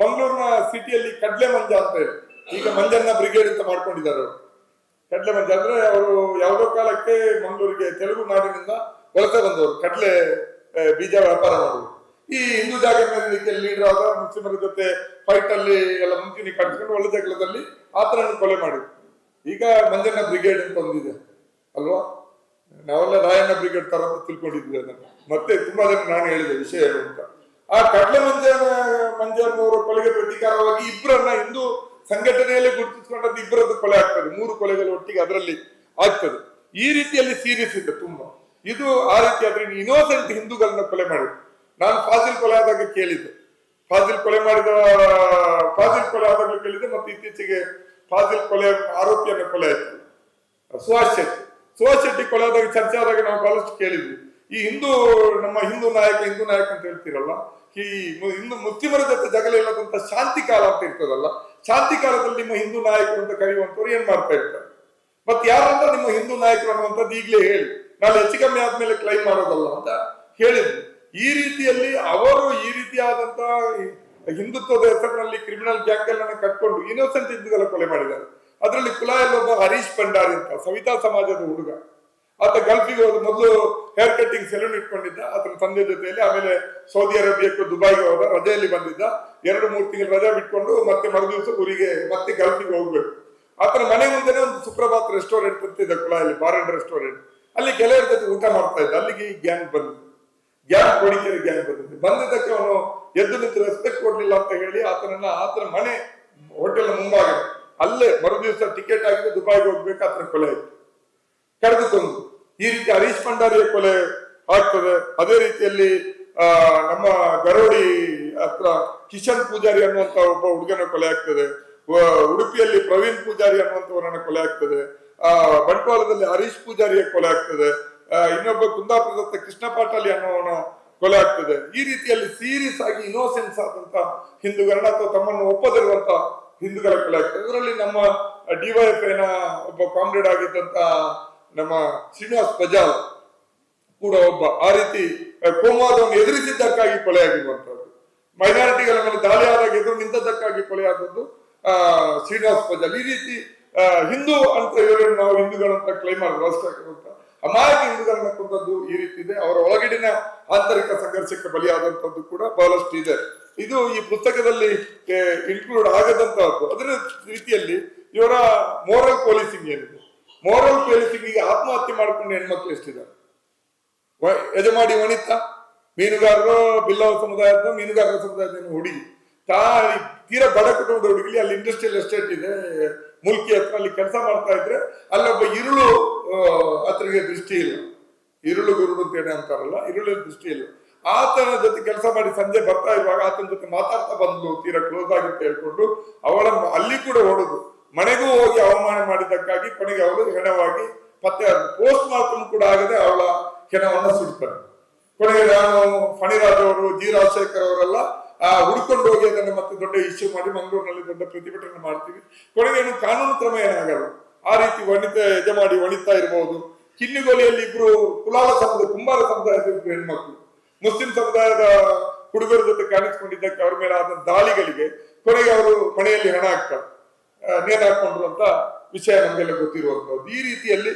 ಮಂಗಳೂರಿನ ಸಿಟಿಯಲ್ಲಿ ಕಡ್ಲೆ ಮಂಜ ಅಂತ ಇದೆ, ಈಗ ಮಂಜನ್ನ ಬ್ರಿಗೇಡ್ ಅಂತ ಮಾಡ್ಕೊಂಡಿದ್ದಾರೆ ಅವರು. ಕಡ್ಲೆ ಮಂಜ ಅಂದ್ರೆ ಅವರು ಯಾವುದೋ ಕಾಲಕ್ಕೆ ಮಂಗಳೂರಿಗೆ ತೆಲುಗು ನಾಡಿನಿಂದ ವಲಸೆ ಬಂದವರು, ಕಡ್ಲೆ ಬೀಜ ವ್ಯಾಪಾರ ಮಾಡುವರು. ಈ ಹಿಂದೂ ಜಾಗರಣೆ ಲೀಡರ್ ಆದ ಮುಸ್ಲಿಮರ ಜೊತೆ ಫೈಟ್ ಅಲ್ಲಿ ಎಲ್ಲ ಮುಂಚೂಣಿ ಕಟ್ಕೊಂಡು ಒಳ್ಳೆ ಜಗಳದಲ್ಲಿ ಆತನನ್ನು ಕೊಲೆ ಮಾಡಿದ್ರು. ಈಗ ಮಂಜನ್ನ ಬ್ರಿಗೇಡ್ ಅಂತ ಒಂದಿದೆ ಅಲ್ವಾ, ನಾವೆಲ್ಲ ರಾಯಣ್ಣ ಬ್ರಿಗೇಡ್ ತರ ಅಂತ ತಿಳ್ಕೊಂಡಿದ್ವಿ ಅದನ್ನು. ಮತ್ತೆ ತುಂಬಾ ಜನ ನಾನು ಹೇಳಿದೆ ವಿಷಯ ಏನು ಅಂತ. ಆ ಕಡ್ಲೆ ಮಂಜನವರ ಕೊಲೆಗೆ ಪ್ರತೀಕಾರವಾಗಿ ಇಬ್ಬರನ್ನ ಹಿಂದೂ ಸಂಘಟನೆಯಲ್ಲಿ ಗುರುತಿಸಿಕೊಂಡದ್ದು ಇಬ್ಬರದ್ದು ಕೊಲೆ ಆಗ್ತದೆ, 3 ಕೊಲೆಗಳು ಒಟ್ಟಿಗೆ ಅದರಲ್ಲಿ ಆಗ್ತದೆ. ಈ ರೀತಿಯಲ್ಲಿ ಸೀರಿಯಸ್ ಇದೆ ತುಂಬಾ. ಇದು ಆ ರೀತಿ ಆದ್ರೆ ಇನೋಸೆಂಟ್ ಹಿಂದೂಗಳನ್ನ ಕೊಲೆ ಮಾಡಿದ್ರು. ನಾನು ಫಾಜಿಲ್ ಕೊಲೆ ಆದಾಗ ಕೇಳಿದ್ದೆ, ಫಾಜಿಲ್ ಕೊಲೆ ಆದಾಗಲೂ ಕೇಳಿದ್ದೆ, ಮತ್ತೆ ಇತ್ತೀಚೆಗೆ ಫಾಜಿಲ್ ಕೊಲೆ ಆರೋಪಿಯನ್ನ ಕೊಲೆ ಆಯ್ತು ಸುಹಾಸ್ ಶೆಟ್ಟಿ ಕೊಲೆ ಆದಾಗ ಚರ್ಚೆ ಆದಾಗ ನಾವು ಬಹಳಷ್ಟು ಕೇಳಿದ್ವಿ. ಈ ನಮ್ಮ ಹಿಂದೂ ನಾಯಕ ಅಂತ ಹೇಳ್ತೀರಲ್ಲ, ಈ ಮುಸ್ಲಿಮರ ಜೊತೆ ಜಗಳ ಇಲ್ಲದಂತ ಶಾಂತಿ ಕಾಲ ಅಂತ ಇರ್ತದಲ್ಲ, ಶಾಂತಿ ಕಾಲದಲ್ಲಿ ನಿಮ್ಮ ಹಿಂದೂ ನಾಯಕರು ಅಂತ ಕರೆಯುವಂತವ್ರು ಏನ್ ಮಾಡ್ತಾ ಇರ್ತಾರೆ. ಮತ್ತೆ ಯಾರಂತ ನಿಮ್ಮ ಹಿಂದೂ ನಾಯಕರು ಅನ್ನುವಂಥದ್ದು ಈಗಲೇ ಹೇಳಿ, ನಾನು ಹೆಚ್ಚು ಕಮ್ಮಿ ಆದ್ಮೇಲೆ ಕ್ಲೈಮ್ ಮಾಡೋದಲ್ಲ ಅಂತ ಹೇಳಿದ್ರು. ಈ ರೀತಿಯಲ್ಲಿ ಅವರು ಈ ರೀತಿಯಾದಂತ ಹಿಂದುತ್ವದ ಹೆಸರಿನಲ್ಲಿ ಕ್ರಿಮಿನಲ್ ಗ್ಯಾಂಗ್ಗಳನ್ನ ಕಟ್ಕೊಂಡು ಇನ್ನೋಸೆಂಟ್ ಹಿಂದೂಗಳ ಕೊಲೆ ಮಾಡಿದ್ದಾರೆ. ಅದರಲ್ಲಿ ಕುಲಾಯಲ್ಲಿ ಒಬ್ಬ ಹರೀಶ್ ಭಂಡಾರಿ ಅಂತ ಸವಿತಾ ಸಮಾಜದ ಹುಡುಗ, ಆತ ಗಲ್ಫಿಗೆ ಹೋದ, ಮೊದಲು ಹೇರ್ ಕಟ್ಟಿಂಗ್ ಸೆಲೂನ್ ಇಟ್ಕೊಂಡಿದ್ದ ಆತನ ತಂದೆ ಜೊತೆಯಲ್ಲಿ. ಆಮೇಲೆ ಸೌದಿ ಅರೇಬಿಯಾಕ್ಕೂ ದುಬೈಗೆ ಹೋದ, ರಜೆಯಲ್ಲಿ ಬಂದಿದ್ದ. 2-3 ತಿಂಗಳು ರಜೆ ಬಿಟ್ಕೊಂಡು ಮತ್ತೆ ಮರುದಿವಸ ಊರಿಗೆ ಮತ್ತೆ ಗಲ್ಫಿಗೆ ಹೋಗ್ಬೇಕು. ಆತನ ಮನೆ ಮುಂದೆನೆ ಒಂದು ಸುಪ್ರಭಾತ್ ರೆಸ್ಟೋರೆಂಟ್ ಅಂತಿದೆ ಕುಲಾಯಲ್ಲಿ, ಬಾರ್ ಅಂಡ್ ರೆಸ್ಟೋರೆಂಟ್. ಅಲ್ಲಿ ಗೆಳೆಯರ ಜೊತೆ ಊಟ ಮಾಡ್ತಾ ಇದ್ದ. ಅಲ್ಲಿಗೆ ಈ ಗ್ಯಾಂಗ್ ಬಂದಿದೆ, ಗ್ಯಾಂಗ್ ಕೊಡಿಕೆರೆ ಗ್ಯಾಂಗ್ ಬಂದಿದೆ. ಬಂದಿದ್ದಕ್ಕೆ ಅವನು ಎದ್ದು ನಿಂತು ರೆಸ್ಪೆಕ್ಟ್ ಕೊಡ್ಲಿಲ್ಲ ಅಂತ ಹೇಳಿ ಆತನ ಮನೆ ಹೋಟೆಲ್ ಮುಂಭಾಗ ಅಲ್ಲೇ ಮರುದಿವಸ ಟಿಕೆಟ್ ಆಗಿದೆ, ದುಬೈಗೆ ಹೋಗ್ಬೇಕು, ಆತನ ಕೊಲೆ ಆಯ್ತು, ಕರೆದುಕೊಂಡು. ಈ ರೀತಿ ಹರೀಶ್ ಭಂಡಾರಿಯ ಕೊಲೆ ಆಗ್ತದೆ. ಅದೇ ರೀತಿಯಲ್ಲಿ ನಮ್ಮ ಗರೋಡಿ ಹತ್ರ ಕಿಶನ್ ಪೂಜಾರಿ ಅನ್ನುವಂತ ಒಬ್ಬ ಹುಡುಗನ ಕೊಲೆ ಆಗ್ತದೆ. ಉಡುಪಿಯಲ್ಲಿ ಪ್ರವೀಣ್ ಪೂಜಾರಿ ಅನ್ನುವಂಥವರನ್ನ ಕೊಲೆ ಆಗ್ತದೆ. ಬಂಟ್ವಾಳದಲ್ಲಿ ಹರೀಶ್ ಪೂಜಾರಿಯ ಕೊಲೆ ಆಗ್ತದೆ. ಇನ್ನೊಬ್ಬ ಕುಂದಾಪುರದ ಕೃಷ್ಣ ಪಾಟಾಲಿ ಅನ್ನೋವನ ಕೊಲೆ ಆಗ್ತದೆ. ಈ ರೀತಿಯಲ್ಲಿ ಸೀರಿಯಸ್ ಆಗಿ ಇನ್ನೋಸೆನ್ಸ್ ಆದಂತ ಹಿಂದೂಗಳನ್ನ ಅಥವಾ ತಮ್ಮನ್ನು ಒಪ್ಪದಿರುವಂತ ಹಿಂದೂಗಳ ಕೊಲೆ ಆಗ್ತದೆ. ಇದರಲ್ಲಿ ನಮ್ಮ ಡಿವೈಎಫ್ಐನ ಒಬ್ಬ ಕಾಮ್ರೇಡ್ ಆಗಿದ್ದಂತ ನಮ್ಮ ಶ್ರೀನಿವಾಸ್ ಬಜಾಲ್ ಕೂಡ ಒಬ್ಬ ಆ ರೀತಿ ಕೋಮುವಾದವನ್ನು ಎದುರಿಸಿದ್ದಕ್ಕಾಗಿ ಕೊಲೆ ಆಗಿರುವಂತದ್ದು. ಮೈನಾರಿಟಿಗಳ ಮೇಲೆ ದಾಳಿ ಆದಾಗ ಎದುರು ನಿಂತದ್ದಕ್ಕಾಗಿ ಕೊಲೆ ಆದದ್ದು ಶ್ರೀನಿವಾಸ್ ಬಜಾಲ್. ಈ ರೀತಿ ಹಿಂದೂ ಅಂತ ಇವರನ್ನು ನಾವು ಹಿಂದೂಗಳಂತ ಕ್ಲೈಮ್ ಮಾಡಿದ್ರು, ರಾಷ್ಟ್ರ ಅಮಾಯಕ ಹಿಂದೂಗಳನ್ನ ಕೊಂದದ್ದು ಈ ರೀತಿ ಇದೆ. ಅವರ ಒಳಗಿಡಿನ ಆಂತರಿಕ ಸಂಘರ್ಷಕ್ಕೆ ಬಲಿಯಾದಂತದ್ದು ಕೂಡ ಬಹಳಷ್ಟು ಇದೆ. ಇದು ಈ ಪುಸ್ತಕದಲ್ಲಿ ಇನ್ಕ್ಲೂಡ್ ಆಗದಂತಹದ್ದು. ಅದರ ರೀತಿಯಲ್ಲಿ ಇವರ ಮೋರಲ್ ಪೊಲೀಸಿಂಗ್ ಏನಿದೆ, ಮೋರಲ್ ಪೊಲೀಸಿಂಗ್ ಈಗ ಆತ್ಮಹತ್ಯೆ ಮಾಡಿಕೊಂಡು ಹೆಣ್ಮಕ್ಳು ಎಷ್ಟಿದ್ದಾರೆ. ಯಜಮಾಡಿ ವನಿತಾ ಮೀನುಗಾರರು, ಬಿಲ್ಲವ ಸಮುದಾಯದ ಮೀನುಗಾರರ ಸಮುದಾಯದ ಹುಡುಗಿ, ತೀರಾ ಬಡ ಕುಟುಂಬದ ಹುಡುಗಿ. ಅಲ್ಲಿ ಇಂಡಸ್ಟ್ರಿಯಲ್ ಎಸ್ಟೇಟ್ ಇದೆ ಮುಲ್ಕಿ ಹತ್ರ, ಅಲ್ಲಿ ಕೆಲಸ ಮಾಡ್ತಾ ಇದ್ರೆ ಅಲ್ಲೊಬ್ಬ ಇರುಳು ಹತ್ರಿಗೆ ದೃಷ್ಟಿ ಇಲ್ಲ, ಇರುಳು ಗುರುಡು ಅಂತ ಹೇಳಿ ಅಂತಾರಲ್ಲ, ಇರುಳು ದೃಷ್ಟಿ ಇಲ್ಲ. ಆತನ ಜೊತೆ ಕೆಲಸ ಮಾಡಿ ಸಂಜೆ ಬರ್ತಾ ಇರುವಾಗ ಆತನ ಜೊತೆ ಮಾತಾಡ್ತಾ ಬಂದ್ಲು, ತೀರಾ ಕ್ಲೋಸ್ ಆಗಿತ್ತು ಹೇಳ್ಕೊಂಡು ಅವಳ ಅಲ್ಲಿ ಕೂಡ ಹೊಡೆದು ಮನೆಗೂ ಹೋಗಿ ಅವಮಾನ ಮಾಡಿದ್ದಕ್ಕಾಗಿ ಕೊನೆಗೆ ಅವಳು ಹೆಣವಾಗಿ ಮತ್ತೆ ಪೋಸ್ಟ್ ಮಾರ್ಟಮ್ ಕೂಡ ಆಗದೆ ಅವಳ ಹೆಣವನ್ನ ಸುಡ್ತಾರೆ. ಕೊನೆಗೆ ನಾನು ಫಣಿರಾಜ್ ಅವರು, ಜಿ ರಾಜಶೇಖರ್ ಅವರೆಲ್ಲ ಹುಡ್ಕೊಂಡು ಹೋಗಿ ಅದನ್ನು ಮತ್ತೆ ದೊಡ್ಡ ಇಶ್ಯೂ ಮಾಡಿ ಮಂಗಳೂರಿನಲ್ಲಿ ದೊಡ್ಡ ಪ್ರತಿಭಟನೆ ಮಾಡ್ತೀವಿ. ಕೊನೆಗೆ ಏನು ಕಾನೂನು ಕ್ರಮ ಏನಾಗಲ್ಲ. ಆ ರೀತಿ ಯಜಮಾಡಿ ವನಿತಾ ಇರಬಹುದು. ಕಿನ್ನಿಗೋಲಿಯಲ್ಲಿ ಇಬ್ರು ಕುಲಾಲ ಸಮುದಾಯ, ಕುಂಬಾರ ಸಮುದಾಯದ ಇಬ್ರು ಹೆಣ್ಮಕ್ಳು ಮುಸ್ಲಿಂ ಸಮುದಾಯದ ಹುಡುಗರ ಜೊತೆ ಕಾಣಿಸ್ಕೊಂಡಿದ್ದಕ್ಕೆ ಅವ್ರ ಮೇಲೆ ಆದ ದಾಳಿಗಳಿಗೆ ಕೊನೆಗೆ ಅವರು ಮನೆಯಲ್ಲಿ ಹಣ ಹಾಕ್ತಾರೆ, ನೇಣು ಹಾಕೊಂಡ್ರು ಅಂತ ವಿಷಯ ನಮಗೆಲ್ಲ ಗೊತ್ತಿರುವಂತದ್ದು. ಈ ರೀತಿಯಲ್ಲಿ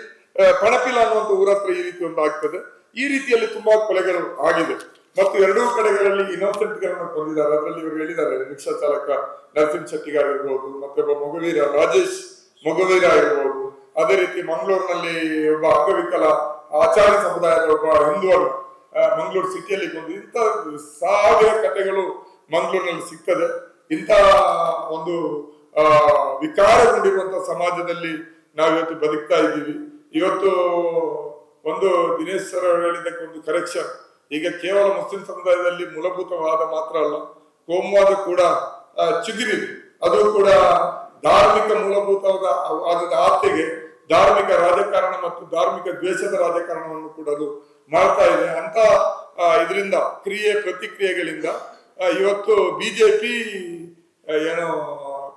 ಪಣಪಿಲ ಅನ್ನುವಂಥ ಊರ ಹತ್ರ ಈ ರೀತಿ ಒಂದು ಆಗ್ತದೆ. ಈ ರೀತಿಯಲ್ಲಿ ತುಂಬಾ ಕೊಲೆಗಳು ಆಗಿದೆ ಮತ್ತು ಎರಡೂ ಕಡೆಗಳಲ್ಲಿ ಇನ್ನೋಸೆಂಟ್ ಗಳನ್ನ ಕೊಂದಿದ್ದಾರೆ. ಅದರಲ್ಲಿ ಇವರು ಹೇಳಿದ್ದಾರೆ, ರಿಕ್ಷಾ ಚಾಲಕ ನರಸಿಂಹ ಶೆಟ್ಟಿಗಾರ್ ಇರ್ಬೋದು, ಮತ್ತೊಬ್ಬ ಮೊಗವೀರ ರಾಜೇಶ್ ಮೊಗವೀರ ಇರ್ಬೋದು. ಅದೇ ರೀತಿ ಮಂಗಳೂರಿನಲ್ಲಿ ಒಬ್ಬ ಅಂಗವಿಕಲ ಆಚಾರ್ಯ ಸಮುದಾಯದ ಒಬ್ಬ ಹಿಂದುವನ್ನು ಮಂಗಳೂರು ಸಿಟಿಯಲ್ಲಿ ಕೊಂದು. ಇಂಥ ಸಾವಿರ ಕಥೆಗಳು ಮಂಗಳೂರಿನಲ್ಲಿ ಸಿಗ್ತದೆ. ಇಂಥ ಒಂದು ವಿಕಾರಗೊಂಡಿರುವಂತಹ ಸಮಾಜದಲ್ಲಿ ನಾವು ಇವತ್ತು ಬದುಕ್ತಾ ಇದ್ದೀವಿ. ಇವತ್ತು ಒಂದು ದಿನೇಶ್ ಸರ್ ಹೇಳಿದ್ದಕ್ಕೆ ಒಂದು ಕರೆಕ್ಷನ್, ಈಗ ಕೇವಲ ಮುಸ್ಲಿಂ ಸಮುದಾಯದಲ್ಲಿ ಮೂಲಭೂತವಾದ ಮಾತ್ರ ಅಲ್ಲ, ಕೋಮುವಾದ ಕೂಡ ಚಿಗುರಿದೆ. ಅದು ಕೂಡ ಧಾರ್ಮಿಕ ಮೂಲಭೂತವಾದ ಆತ್ಮೆಗೆ ಧಾರ್ಮಿಕ ರಾಜಕಾರಣ ಮತ್ತು ಧಾರ್ಮಿಕ ದ್ವೇಷದ ರಾಜಕಾರಣವನ್ನು ಕೂಡ ಅದು ಮಾಡ್ತಾ ಇದೆ. ಅಂತ ಇದರಿಂದ ಪ್ರತಿಕ್ರಿಯೆಗಳಿಂದ ಇವತ್ತು ಬಿಜೆಪಿ ಏನೋ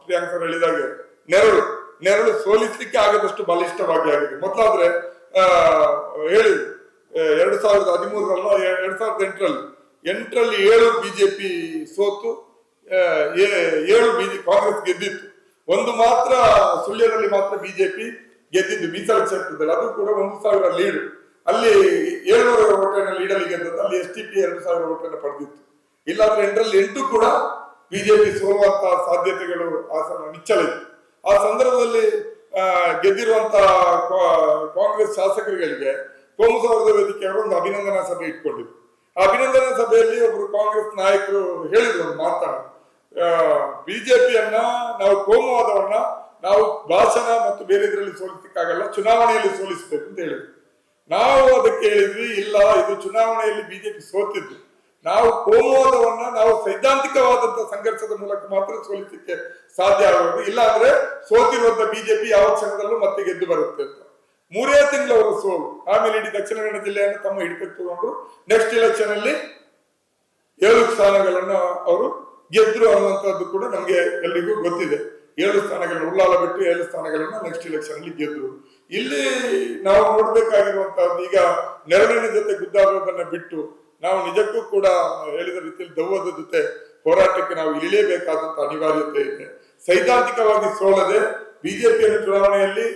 ಪ್ರಿಯಾಂಕ ಹೇಳಿದಾಗೆ ನೆರಳು ಸೋಲಿಸ್ಲಿಕ್ಕೆ ಆಗದಷ್ಟು ಬಲಿಷ್ಠವಾಗಿ ಆಗಿದೆ. ಮೊದಲಾದ್ರೆ ಹೇಳಿದ್ರು 2013 2008ರಲ್ಲಿ 7 ಬಿಜೆಪಿ ಸೋತು 7 ಕಾಂಗ್ರೆಸ್ ಗೆದ್ದಿತ್ತು. ಒಂದು ಮಾತ್ರ ಸುಳ್ಯದಲ್ಲಿ ಮಾತ್ರ ಬಿಜೆಪಿ ಗೆದ್ದಿದ್ದು ಮೀಸಲು ಕ್ಷೇತ್ರದಲ್ಲಿ, ಅದು ಕೂಡ 1000 ಲೀಡ್. ಅಲ್ಲಿ 700 ಓಟನ್ನ ಲೀಡಲ್ಲಿ ಗೆದ್ದದ್ದು, ಅಲ್ಲಿ STP 2000 ಓಟನ್ನ ಪಡೆದಿತ್ತು. ಇಲ್ಲಾಂದ್ರೆ 8ರಲ್ಲಿ 8 ಕೂಡ ಬಿಜೆಪಿ ಸೋಲುವಂತಹ ಸಾಧ್ಯತೆಗಳು ನಿಚ್ಚಲಿತ್ತು. ಆ ಸಂದರ್ಭದಲ್ಲಿ ಗೆದ್ದಿರುವಂತಹ ಕಾಂಗ್ರೆಸ್ ಶಾಸಕರುಗಳಿಗೆ ಕೋಮು ಸೌಹಾರ್ದ ವೇದಿಕೆಯವರು ಒಂದು ಅಭಿನಂದನಾ ಸಭೆ ಇಟ್ಕೊಂಡಿದ್ರು. ಆ ಅಭಿನಂದನಾ ಸಭೆಯಲ್ಲಿ ಒಬ್ರು ಕಾಂಗ್ರೆಸ್ ನಾಯಕರು ಹೇಳಿದ್ರು ಒಂದು ಮಾತನ್ನ, ಬಿಜೆಪಿಯನ್ನ ನಾವು ಕೋಮುವಾದವನ್ನ ನಾವು ಭಾಷಣ ಮತ್ತು ಬೇರೆ ಇದರಲ್ಲಿ ಸೋಲಿಸಕ್ಕಾಗಲ್ಲ, ಚುನಾವಣೆಯಲ್ಲಿ ಸೋಲಿಸಬೇಕು ಅಂತ ಹೇಳಿದ್ರು. ನಾವು ಅದಕ್ಕೆ ಹೇಳಿದ್ವಿ, ಇಲ್ಲ, ಇದು ಚುನಾವಣೆಯಲ್ಲಿ ಬಿಜೆಪಿ ಸೋತಿದ್ದು, ನಾವು ಕೋಮುವಾದವನ್ನ ನಾವು ಸೈದ್ಧಾಂತಿಕವಾದಂತಹ ಸಂಘರ್ಷದ ಮೂಲಕ ಮಾತ್ರ ಸೋಲಿಸಲಿಕ್ಕೆ ಸಾಧ್ಯ ಆಗೋದು. ಇಲ್ಲ ಅಂದ್ರೆ ಸೋತಿರುವಂತ ಬಿಜೆಪಿ ಯಾವ ಕ್ಷಣದಲ್ಲೂ ಮತ್ತೆ ಗೆದ್ದು ಬರುತ್ತೆ ಅಂತ. 3 ತಿಂಗಳು ಅವರ ಸೋಲು. ಆಮೇಲೆ ಇಡೀ ದಕ್ಷಿಣ ಕನ್ನಡ ಜಿಲ್ಲೆಯನ್ನು ತಮ್ಮ ಹಿಡಿತಕ್ಕೆ ತಗೊಂಡ್ರು. ನೆಕ್ಸ್ಟ್ ಎಲೆಕ್ಷನ್ ಅಲ್ಲಿ 7 ಸ್ಥಾನಗಳನ್ನ ಅವರು ಗೆದ್ರು ಅನ್ನುವಂಥದ್ದು ಕೂಡ ನಮ್ಗೆ ಎಲ್ರಿಗೂ ಗೊತ್ತಿದೆ. 7 ಸ್ಥಾನಗಳನ್ನ ಉಳ್ಳಾಲ ಬಿಟ್ಟು 7 ಸ್ಥಾನಗಳನ್ನ ನೆಕ್ಸ್ಟ್ ಎಲೆಕ್ಷನ್ ಅಲ್ಲಿ ಗೆದ್ರು. ಇಲ್ಲಿ ನಾವು ನೋಡ್ಬೇಕಾಗಿರುವಂತಹ ಈಗ ನೆರಳಿನ ಜೊತೆ ಗುದ್ದಾಡೋದನ್ನ ಬಿಟ್ಟು ನಾವು ನಿಜಕ್ಕೂ ಕೂಡ ಹೇಳಿದ ರೀತಿಯಲ್ಲಿ ದೆವ್ವದ ಜೊತೆ ಹೋರಾಟಕ್ಕೆ ನಾವು ಇಳಿಯಲೇಬೇಕಾದಂತ ಅನಿವಾರ್ಯತೆ ಇದೆ. ಸೈದ್ಧಾಂತಿಕವಾಗಿ ಸೋಲದೆ ಬಿಜೆಪಿಯನ್ನು ಚುನಾವಣೆಯಲ್ಲಿ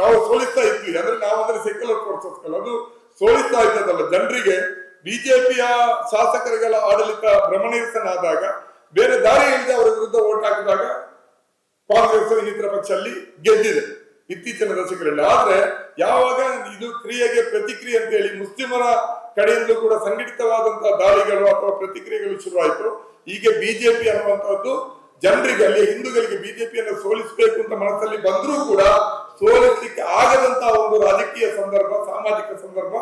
ನಾವು ಸೋಲಿಸ್ತಾ ಇದ್ವಿ. ಅಂದ್ರೆ ನಾವಂದ್ರೆ ಸೆಕ್ಯುಲರ್ ಫೋರ್ಸಸ್ ಅದು ಸೋಲಿಸ್ತಾ ಇದ್ದದಲ್ಲ. ಜನರಿಗೆ ಬಿಜೆಪಿಯ ಶಾಸಕರುಗಳ ಆಡಳಿತ ಭ್ರಮನಿರಸನಾದಾಗ ಬೇರೆ ದಾರಿ ಇಲ್ಲದೆ ಅವರ ವಿರುದ್ಧ ಓಟ್ ಹಾಕಿದಾಗ ಕಾಂಗ್ರೆಸ್ ಇನ್ನಿತರ ಪಕ್ಷ ಅಲ್ಲಿ ಗೆದ್ದಿದೆ ಇತ್ತೀಚಿನ ದಶಕಗಳಲ್ಲಿ. ಆದ್ರೆ ಯಾವಾಗ ಇದು ಕ್ರಿಯೆಗೆ ಪ್ರತಿಕ್ರಿಯೆ ಅಂತ ಹೇಳಿ ಮುಸ್ಲಿಮರ ಕಡೆಯಿಂದ ಕೂಡ ಸಂಘಟಿತವಾದಂತಹ ದಾಳಿಗಳು ಅಥವಾ ಪ್ರತಿಕ್ರಿಯೆಗಳು ಶುರುವಾಯಿತು. ಈಗ ಬಿಜೆಪಿ ಅನ್ನುವಂಥದ್ದು ಜನರಿಗೆ ಅಲ್ಲಿ ಹಿಂದೂಗಳಿಗೆ ಬಿಜೆಪಿಯನ್ನು ಸೋಲಿಸಬೇಕು ಅಂತ ಮನಸ್ಸಲ್ಲಿ ಬಂದರೂ ಕೂಡ ಸೋಲಿಸಲಿಕ್ಕೆ ಆಗದಂತಹ ಒಂದು ರಾಜಕೀಯ ಸಂದರ್ಭ, ಸಾಮಾಜಿಕ ಸಂದರ್ಭ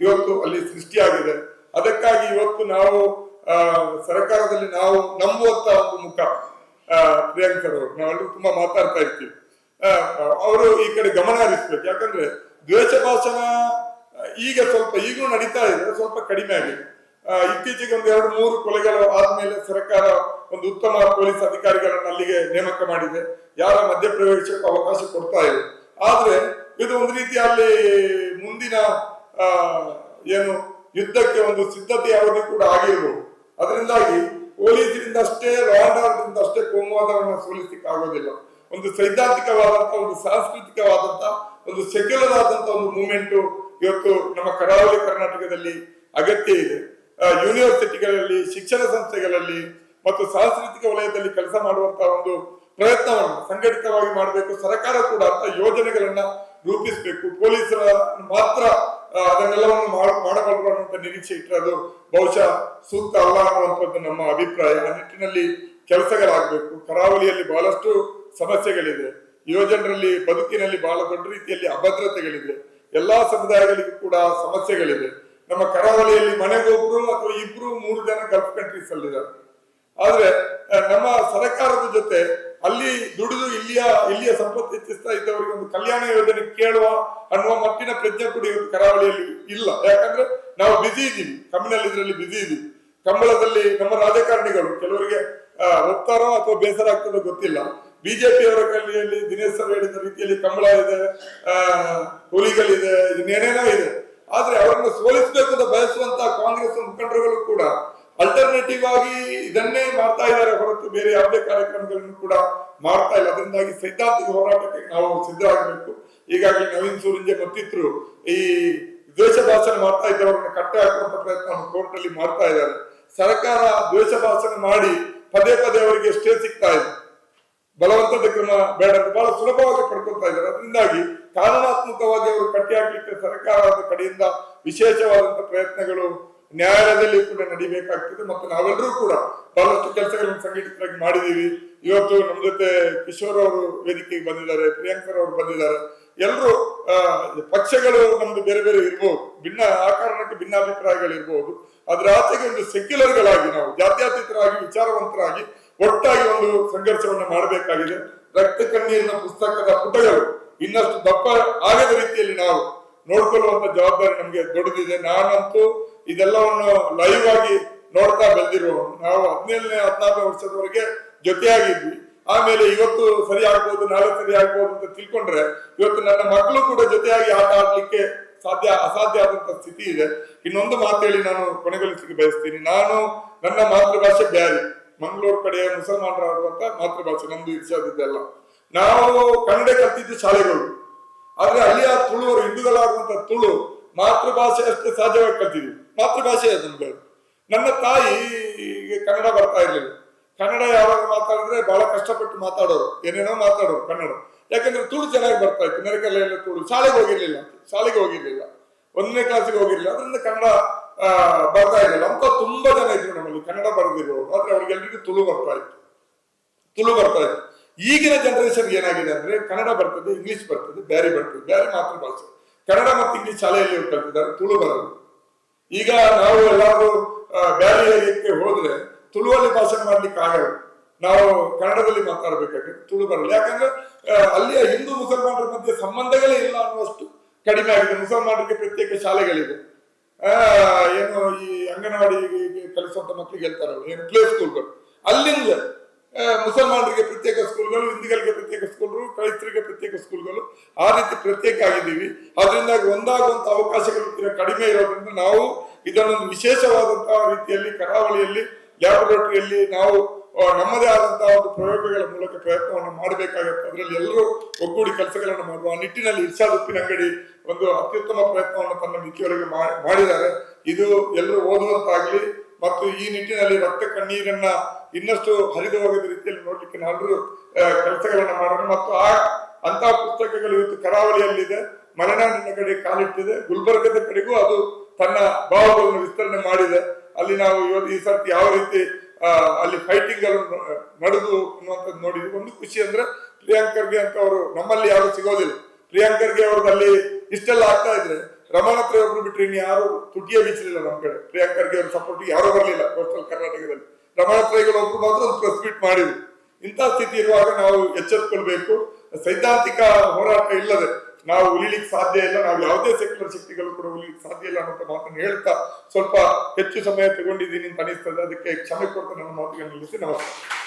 ಇವತ್ತು ಅಲ್ಲಿ ಸೃಷ್ಟಿಯಾಗಿದೆ. ಅದಕ್ಕಾಗಿ ಇವತ್ತು ನಾವು ಸರ್ಕಾರದಲ್ಲಿ ನಾವು ನಂಬುವಂತ ಒಂದು ಮುಖ ಪ್ರಿಯಾಂಕ್ ಸರ್ ಅವರು, ನಾವೆಲ್ಲರೂ ತುಂಬಾ ಮಾತಾಡ್ತಾ ಇರ್ತೀವಿ, ಅವರು ಈ ಕಡೆ ಗಮನ ಹರಿಸ್ಬೇಕು. ಯಾಕಂದ್ರೆ ದ್ವೇಷ ಭಾಷಣ ಈಗ ಸ್ವಲ್ಪ ಈಗಲೂ ನಡೀತಾ ಇದೆ, ಸ್ವಲ್ಪ ಕಡಿಮೆ ಆಗಿದೆ. ಇತ್ತೀಚೆಗೆ ಒಂದು 2-3 ಕೊಲೆಗಳು ಆದ್ಮೇಲೆ ಸರ್ಕಾರ ಒಂದು ಉತ್ತಮ ಪೊಲೀಸ್ ಅಧಿಕಾರಿಗಳನ್ನು ಅಲ್ಲಿಗೆ ನೇಮಕ ಮಾಡಿದೆ, ಯಾರ ಮಧ್ಯಪ್ರವೇಶಕ್ಕೆ ಅವಕಾಶ ಕೊಡ್ತಾ ಇದೆ. ಆದ್ರೆ ಇದು ಒಂದು ರೀತಿಯಲ್ಲಿ ಮುಂದಿನ ಏನು ಯುದ್ಧಕ್ಕೆ ಒಂದು ಸಿದ್ಧತೆಯ ಅವಧಿ ಕೂಡ ಆಗಿರ್ಬೋದು. ಅದರಿಂದಾಗಿ ಪೊಲೀಸರಿಂದ ಅಷ್ಟೇ, ಲಾ ಅಂಡ್ ಆರ್ಡರ್ ಅಷ್ಟೇ ಕೋಮುವಾದವನ್ನು ಸೋಲಿಸಲಿಕ್ಕೆ ಆಗೋದಿಲ್ಲ. ಒಂದು ಸೈದ್ಧಾಂತಿಕವಾದಂತಹ, ಒಂದು ಸಾಂಸ್ಕೃತಿಕವಾದಂತಹ, ಒಂದು ಸೆಕ್ಯುಲರ್ ಆದಂತಹ ಒಂದು ಮೂವ್ಮೆಂಟ್ ಇವತ್ತು ನಮ್ಮ ಕರಾವಳಿ ಕರ್ನಾಟಕದಲ್ಲಿ ಅಗತ್ಯ ಇದೆ. ಯೂನಿವರ್ಸಿಟಿಗಳಲ್ಲಿ, ಶಿಕ್ಷಣ ಸಂಸ್ಥೆಗಳಲ್ಲಿ ಮತ್ತು ಸಾಂಸ್ಕೃತಿಕ ವಲಯದಲ್ಲಿ ಕೆಲಸ ಮಾಡುವಂತಹ ಒಂದು ಪ್ರಯತ್ನವನ್ನು ಸಂಘಟಿತವಾಗಿ ಮಾಡಬೇಕು. ಸರ್ಕಾರ ಕೂಡ ಅಂತ ಯೋಜನೆಗಳನ್ನ ರೂಪಿಸಬೇಕು. ಪೊಲೀಸರ ಮಾತ್ರ ಅದನ್ನೆಲ್ಲವನ್ನು ಮಾಡಬಲ್ಲರು ಅನ್ನುವಂಥ ನಿರೀಕ್ಷೆ ಇಟ್ಟರೆ ಅದು ಬಹುಶಃ ಸೂಕ್ತ ಅಲ್ಲ ಅನ್ನುವಂಥದ್ದು ನಮ್ಮ ಅಭಿಪ್ರಾಯ. ಆ ನಿಟ್ಟಿನಲ್ಲಿ ಕೆಲಸಗಳಾಗಬೇಕು. ಕರಾವಳಿಯಲ್ಲಿ ಬಹಳಷ್ಟು ಸಮಸ್ಯೆಗಳಿದೆ, ಯುವಜನರಲ್ಲಿ ಬದುಕಿನಲ್ಲಿ ಬಹಳ ದೊಡ್ಡ ರೀತಿಯಲ್ಲಿ ಅಭದ್ರತೆಗಳಿದೆ, ಎಲ್ಲಾ ಸಮುದಾಯಗಳಿಗೂ ಕೂಡ ಸಮಸ್ಯೆಗಳಿದೆ. ನಮ್ಮ ಕರಾವಳಿಯಲ್ಲಿ ಮನೆಗೊಬ್ರು ಅಥವಾ 2-3 ಜನ ಗಲ್ಫ್ ಕಂಟ್ರೀಸ್ ಅಲ್ಲಿದ್ದಾರೆ. ಆದ್ರೆ ನಮ್ಮ ಸರ್ಕಾರದ ಜೊತೆ ಅಲ್ಲಿ ದುಡಿದು ಇಲ್ಲಿಯ ಸಂಪತ್ತು ಹೆಚ್ಚಿಸ್ತಾ ಇದ್ದವರಿಗೆ ಒಂದು ಕಲ್ಯಾಣ ಯೋಜನೆ ಕೇಳುವ ಅನ್ನುವ ಮಟ್ಟಿನ ಪ್ರಜ್ಞೆ ಕೂಡ ಇವತ್ತು ಕರಾವಳಿಯಲ್ಲಿ ಇಲ್ಲ. ಯಾಕಂದ್ರೆ ನಾವು ಬಿಸಿ ಇದೀವಿ, ಕಮ್ಮಿನಲ್ಲಿ ಇದರಲ್ಲಿ ಬಿಸಿ ಇದೀವಿ. ಕಂಬಳದಲ್ಲಿ ನಮ್ಮ ರಾಜಕಾರಣಿಗಳು ಕೆಲವರಿಗೆ ಒಪ್ತಾರೋ ಅಥವಾ ಬೇಸರ ಆಗ್ತದೋ ಗೊತ್ತಿಲ್ಲ. ಬಿಜೆಪಿಯವರ ಕೈಯಲ್ಲಿ ದಿನೇಶ್ ಸರ್ ಹೇಳಿದ ರೀತಿಯಲ್ಲಿ ಕಂಬಳ ಇದೆ, ಹುಲಿಗಳಿದೆ, ಇನ್ನೇನೇನೋ ಇದೆ. ಆದ್ರೆ ಅವರನ್ನು ಸೋಲಿಸಬೇಕು ಅಂತ ಬಯಸುವಂತಹ ಕಾಂಗ್ರೆಸ್ ಮುಖಂಡರುಗಳು ಕೂಡ ಅಲ್ಟರ್ನೇಟಿವ್ ಆಗಿ ಇದನ್ನೇ ಮಾಡ್ತಾ ಇದ್ದಾರೆ ಹೊರತು ಬೇರೆ ಯಾವುದೇ ಕಾರ್ಯಕ್ರಮಗಳನ್ನು ಕೂಡ ಮಾಡ್ತಾ ಇಲ್ಲ. ಅದರಿಂದಾಗಿ ಸೈದ್ಧಾಂತಿಕ ಹೋರಾಟಕ್ಕೆ ನಾವು ಸಿದ್ಧರಾಗಬೇಕು. ಈಗಾಗಲೇ ನವೀನ್ ಸೂರಿಂಜೆ ಮತ್ತಿತರರು ಈ ದ್ವೇಷ ಭಾಷಣ ಮಾಡ್ತಾ ಇದ್ದವರನ್ನು ಕಟ್ಟೆ ಹಾಕುವಂತ ಪ್ರಯತ್ನವನ್ನು ಕೋರ್ಟ್ ಅಲ್ಲಿ ಮಾಡ್ತಾ ಇದ್ದಾರೆ. ಸರ್ಕಾರ ದ್ವೇಷ ಭಾಷಣ ಮಾಡಿ ಪದೇ ಪದೇ ಅವರಿಗೆ ಸ್ಟೇ ಸಿಗ್ತಾ ಇದೆ. ಬಲವಂತದ ಕ್ರಮ ಬೇಡ ಅಂತ ಬಹಳ ಸುಲಭವಾಗಿ ಪಡ್ಕೊಳ್ತಾ ಇದ್ದಾರೆ. ಅದರಿಂದಾಗಿ ಕಾನೂನಾತ್ಮಕವಾಗಿ ಅವರು ಕಟ್ಟಿ ಹಾಕ್ಲಿಕ್ಕೆ ಸರ್ಕಾರದ ಕಡೆಯಿಂದ ವಿಶೇಷವಾದಂತಹ ಪ್ರಯತ್ನಗಳು ನ್ಯಾಯಾಲಯದಲ್ಲಿ ಕೂಡ ನಡಿಬೇಕಾಗ್ತದೆ. ಮತ್ತು ನಾವೆಲ್ಲರೂ ಕೂಡ ಬಹಳಷ್ಟು ಕೆಲಸಗಳನ್ನು ಸಂಘಟಿತರಾಗಿ ಮಾಡಿದೀವಿ. ಇವತ್ತು ನಮ್ಮ ಜೊತೆ ಕಿಶೋರ್ ಅವರು ವೇದಿಕೆಗೆ ಬಂದಿದ್ದಾರೆ, ಪ್ರಿಯಾಂಕ್ ಸರ್ ಅವರು ಬಂದಿದ್ದಾರೆ. ಎಲ್ಲರೂ ಪಕ್ಷಗಳು ನಮ್ದು ಬೇರೆ ಬೇರೆ ಇರ್ಬೋದು, ಆ ಕಾರಣಕ್ಕೆ ಭಿನ್ನಾಭಿಪ್ರಾಯಗಳು ಇರ್ಬೋದು. ಅದ್ರ ಆಚೆಗೆ ಒಂದು ಸೆಕ್ಯುಲರ್ಗಳಾಗಿ ನಾವು ಜಾತ್ಯತೀತರಾಗಿ ವಿಚಾರವಂತರಾಗಿ ಒಟ್ಟಾಗಿ ಒಂದು ಸಂಘರ್ಷವನ್ನು ಮಾಡಬೇಕಾಗಿದೆ. ರಕ್ತ ಕಣ್ಣೀರಿನ ಪುಸ್ತಕದ ಪುಟಗಳು ಇನ್ನಷ್ಟು ದಪ್ಪ ಆಗದ ರೀತಿಯಲ್ಲಿ ನಾವು ನೋಡ್ಕೊಳ್ಳುವಂತ ಜವಾಬ್ದಾರಿ ನಮ್ಗೆ ದೊಡ್ಡದಿದೆ. ನಾನಂತೂ ಇದೆಲ್ಲವನ್ನು ಲೈವ್ ಆಗಿ ನೋಡ್ತಾ ಬೆಳೆದಿರುವ ನಾವು 17-14 ವರ್ಷದವರೆಗೆ ಜೊತೆಯಾಗಿದ್ವಿ. ಆಮೇಲೆ ಇವತ್ತು ಸರಿ ಆಗ್ಬೋದು, ನಾಳೆ ಸರಿ ಆಗ್ಬೋದು ಅಂತ ತಿಳ್ಕೊಂಡ್ರೆ ಇವತ್ತು ನನ್ನ ಮಕ್ಕಳು ಕೂಡ ಜೊತೆಯಾಗಿ ಆಟ ಆಡ್ಲಿಕ್ಕೆ ಅಸಾಧ್ಯ ಆದಂತ ಸ್ಥಿತಿ ಇದೆ. ಇನ್ನೊಂದು ಮಾತು ಹೇಳಿ ನಾನು ಕೊನೆಗೊಳಿಸಲಿಕ್ಕೆ ಬಯಸ್ತೀನಿ. ನಾನು ನನ್ನ ಮಾತೃಭಾಷೆ ಬ್ಯಾರಿ, ಮಂಗಳೂರು ಕಡೆಯ ಮುಸಲ್ಮಾನರು ಆಡುವಂತ ಮಾತೃಭಾಷೆ ನಮ್ದು ಇರ್ಷಾದಿದ್ದೆಲ್ಲ. ನಾವು ಕನ್ನಡ ಕಲ್ತಿದ್ದು ಶಾಲೆಗಳು, ಆದ್ರೆ ಅಲ್ಲಿಯ ತುಳುವರು ಹಿಂದೂಗಳಾಗುವಂತ ತುಳು ಮಾತೃಭಾಷೆ ಅಷ್ಟೇ ಸಹಜವಾಗಿ ಕಲ್ತಿದ್ವಿ. ಮಾತೃಭಾಷೆ ನಮ್ಗೆ. ನನ್ನ ತಾಯಿಗೆ ಕನ್ನಡ ಬರ್ತಾ ಇರ್ಲಿಲ್ಲ. ಕನ್ನಡ ಯಾವಾಗ ಮಾತಾಡಿದ್ರೆ ಬಹಳ ಕಷ್ಟಪಟ್ಟು ಮಾತಾಡೋರು, ಏನೇನೋ ಮಾತಾಡೋರು ಕನ್ನಡ. ಯಾಕಂದ್ರೆ ತುಳು ಚೆನ್ನಾಗಿ ಬರ್ತಾ ಇತ್ತು. ನೆರೆಕಲ್ಲೆಲ್ಲ ತುಳು. ಶಾಲೆಗೆ ಹೋಗಿರ್ಲಿಲ್ಲ, 1ನೇ ಕ್ಲಾಸಿಗೆ ಹೋಗಿರ್ಲಿಲ್ಲ. ಅದರಿಂದ ಕನ್ನಡ ಬರ್ತಾ ಇರಲಿಲ್ಲ. ಅಂತ ತುಂಬಾ ಜನ ಇದ್ರು ನಮ್ಮಲ್ಲಿ ಕನ್ನಡ ಬರೆದಿರೋರು. ಆದ್ರೆ ಅವ್ರಿಗೆಲ್ರಿಗೂ ತುಳು ಬರ್ತಾ ಇತ್ತು. ಈಗಿನ ಜನರೇಷನ್ ಏನಾಗಿದೆ ಅಂದ್ರೆ ಕನ್ನಡ ಬರ್ತದೆ, ಇಂಗ್ಲಿಷ್ ಬರ್ತದೆ, ಬ್ಯಾರಿ ಮಾತೃಭಾಷೆ. ಕನ್ನಡ ಮತ್ತು ಇಂಗ್ಲಿಷ್ ಶಾಲೆಯಲ್ಲಿ ಕಲ್ತಿದ್ದಾರೆ, ತುಳು ಬರಲ್ಲ. ಈಗ ನಾವು ಎಲ್ಲಾದ್ರೂ ಬ್ಯಾರಿ ಏರಿಯಕ್ಕೆ ಹೋದ್ರೆ ತುಳುವಲ್ಲಿ ಭಾಷಣ ಮಾಡ್ಲಿಕ್ಕೆ ಆಗಲ್ಲ. ನಾವು ಕನ್ನಡದಲ್ಲಿ ಮಾತಾಡ್ಬೇಕಾದ್ರೆ ತುಳು ಬರಲ್ಲ. ಯಾಕಂದ್ರೆ ಅಲ್ಲಿಯ ಹಿಂದೂ ಮುಸಲ್ಮಾನರ ಮಧ್ಯೆ ಸಂಬಂಧಗಳೇ ಇಲ್ಲ ಅನ್ನುವಷ್ಟು ಕಡಿಮೆ ಆಗಿದೆ. ಮುಸಲ್ಮಾನರಿಗೆ ಪ್ರತ್ಯೇಕ ಶಾಲೆಗಳಿದೆ. ಏನು ಈ ಅಂಗನವಾಡಿ ಕಲಿಸುವಂತ ಮಕ್ಕಳಿಗೆ ಹೇಳ್ತಾರಲ್ಲ, ಏನು ಪ್ಲೇ ಸ್ಕೂಲ್ಗಳು, ಅಲ್ಲಿಂದ ಮುಸಲ್ಮಾನರಿಗೆ ಪ್ರತ್ಯೇಕ ಸ್ಕೂಲ್ಗಳು, ಹಿಂದೂಗಳಿಗೆ ಪ್ರತ್ಯೇಕ ಸ್ಕೂಲ್ಗಳು, ಕ್ರೈಸ್ತರಿಗೆ ಪ್ರತ್ಯೇಕ ಸ್ಕೂಲ್ಗಳು, ಆ ರೀತಿ ಪ್ರತ್ಯೇಕ ಆಗಿದ್ದೀವಿ. ಅದರಿಂದಾಗಿ ಒಂದಾಗುವಂತ ಅವಕಾಶಗಳು ಕಡಿಮೆ ಇರೋದ್ರಿಂದ ನಾವು ಇದನ್ನೊಂದು ವಿಶೇಷವಾದಂತಹ ರೀತಿಯಲ್ಲಿ ಕರಾವಳಿಯಲ್ಲಿ ಲ್ಯಾಬೊರೇಟರಿಯಲ್ಲಿ ನಾವು ನಮ್ಮದೇ ಆದಂತಹ ಒಂದು ಪ್ರಯೋಗಗಳ ಮೂಲಕ ಪ್ರಯತ್ನವನ್ನು ಮಾಡಬೇಕಾಗುತ್ತೆ. ಅದರಲ್ಲಿ ಎಲ್ಲರೂ ಒಗ್ಗೂಡಿ ಕೆಲಸಗಳನ್ನು ಮಾಡುವ ಆ ನಿಟ್ಟಿನಲ್ಲಿ ಇರ್ಷಾದ್ ಉಪ್ಪಿನಂಗಡಿ ಒಂದು ಅತ್ಯುತ್ತಮ ಪ್ರಯತ್ನವನ್ನು ತನ್ನ ಮಿತಿಯವರೆಗೆ ಮಾಡಿದ್ದಾರೆ. ಇದು ಎಲ್ಲರೂ ಓದುವಂತಾಗ್ಲಿ ಮತ್ತು ಈ ನಿಟ್ಟಿನಲ್ಲಿ ರಕ್ತ ಕಣ್ಣೀರನ್ನ ಇನ್ನಷ್ಟು ಹರಿದು ಹೋಗದ ರೀತಿಯಲ್ಲಿ ನೋಡ್ಲಿಕ್ಕೆ ನಾವೆಲ್ಲರೂ ಕೆಲಸಗಳನ್ನ ಮಾಡೋಣ. ಮತ್ತು ಅಂತಹ ಪುಸ್ತಕಗಳು ಇವತ್ತು ಕರಾವಳಿಯಲ್ಲಿದೆ, ಮಲೆನಾಡಿನ ಕಡೆ ಕಾಲಿಟ್ಟಿದೆ, ಗುಲ್ಬರ್ಗದ ಕಡೆಗೂ ಅದು ತನ್ನ ಭಾವಗಳನ್ನು ವಿಸ್ತರಣೆ ಮಾಡಿದೆ. ಅಲ್ಲಿ ನಾವು ಈ ಸರ್ತಿ ಯಾವ ರೀತಿ ಅಲ್ಲಿ ಫೈಟಿಂಗ್ ನಡೆದು ಅನ್ನುವಂಥದ್ದು ನೋಡಿದ್ವಿ. ಒಂದು ಖುಷಿ ಅಂದ್ರೆ ಪ್ರಿಯಾಂಕ್ ಖರ್ಗೆ ಅಂತ ಅವರು ನಮ್ಮಲ್ಲಿ ಯಾರು ಸಿಗೋದಿಲ್ಲ. ಪ್ರಿಯಾಂಕ್ ಖರ್ಗೆ ಅವ್ರದ್ದು ಅಲ್ಲಿ ಇಷ್ಟೆಲ್ಲ ಆಗ್ತಾ ಇದ್ರೆ ರಮಾನಾಥ್ ರೈ ಒಬ್ರು ಬಿಟ್ರೆ ಇನ್ನು ಯಾರು ತುಟಿಯೇ ಬೀಸಲಿಲ್ಲ ನಮ್ಮ ಕಡೆ. ಪ್ರಿಯಾಂಕ್ ಖರ್ಗೆ ಅವ್ರ ಸಪೋರ್ಟ್ ಯಾರು ಬರಲಿಲ್ಲ ಕೋಸ್ಟಲ್ ಕರ್ನಾಟಕದಲ್ಲಿ. ರಮಾನಾಥ್ ರೈಗಳು ಒಬ್ರು ಮಾತ್ರ ಒಂದು ಪ್ರೆಸ್ ಮೀಟ್ ಮಾಡಿದ್ರು. ಇಂತಹ ಸ್ಥಿತಿ ಇರುವಾಗ ನಾವು ಎಚ್ಚೆತ್ತುಕೊಳ್ಬೇಕು. ಸೈದ್ಧಾಂತಿಕ ಹೋರಾಟ ಇಲ್ಲದೆ ನಾವು ಉಳಿಲಿಕ್ಕೆ ಸಾಧ್ಯ ಇಲ್ಲ. ನಾವು ಯಾವುದೇ ಸೆಕ್ಯುಲರ್ ಶಕ್ತಿಗಳು ಕೂಡ ಉಳಿಲಿಕ್ಕೆ ಸಾಧ್ಯ ಇಲ್ಲ ಅನ್ನೋ ಮಾತನ್ನು ಹೇಳ್ತಾ ಸ್ವಲ್ಪ ಹೆಚ್ಚು ಸಮಯ ತಗೊಂಡಿದ್ದೀನಿ ಅಂತ ಅನಿಸ್ತದೆ. ಅದಕ್ಕೆ ಕ್ಷಮೆ ಕೊಟ್ಟು ನನ್ನ ಮಾತುಗಳನ್ನು ನಿಲ್ಲಿಸಿ ನಮಸ್ಕಾರ.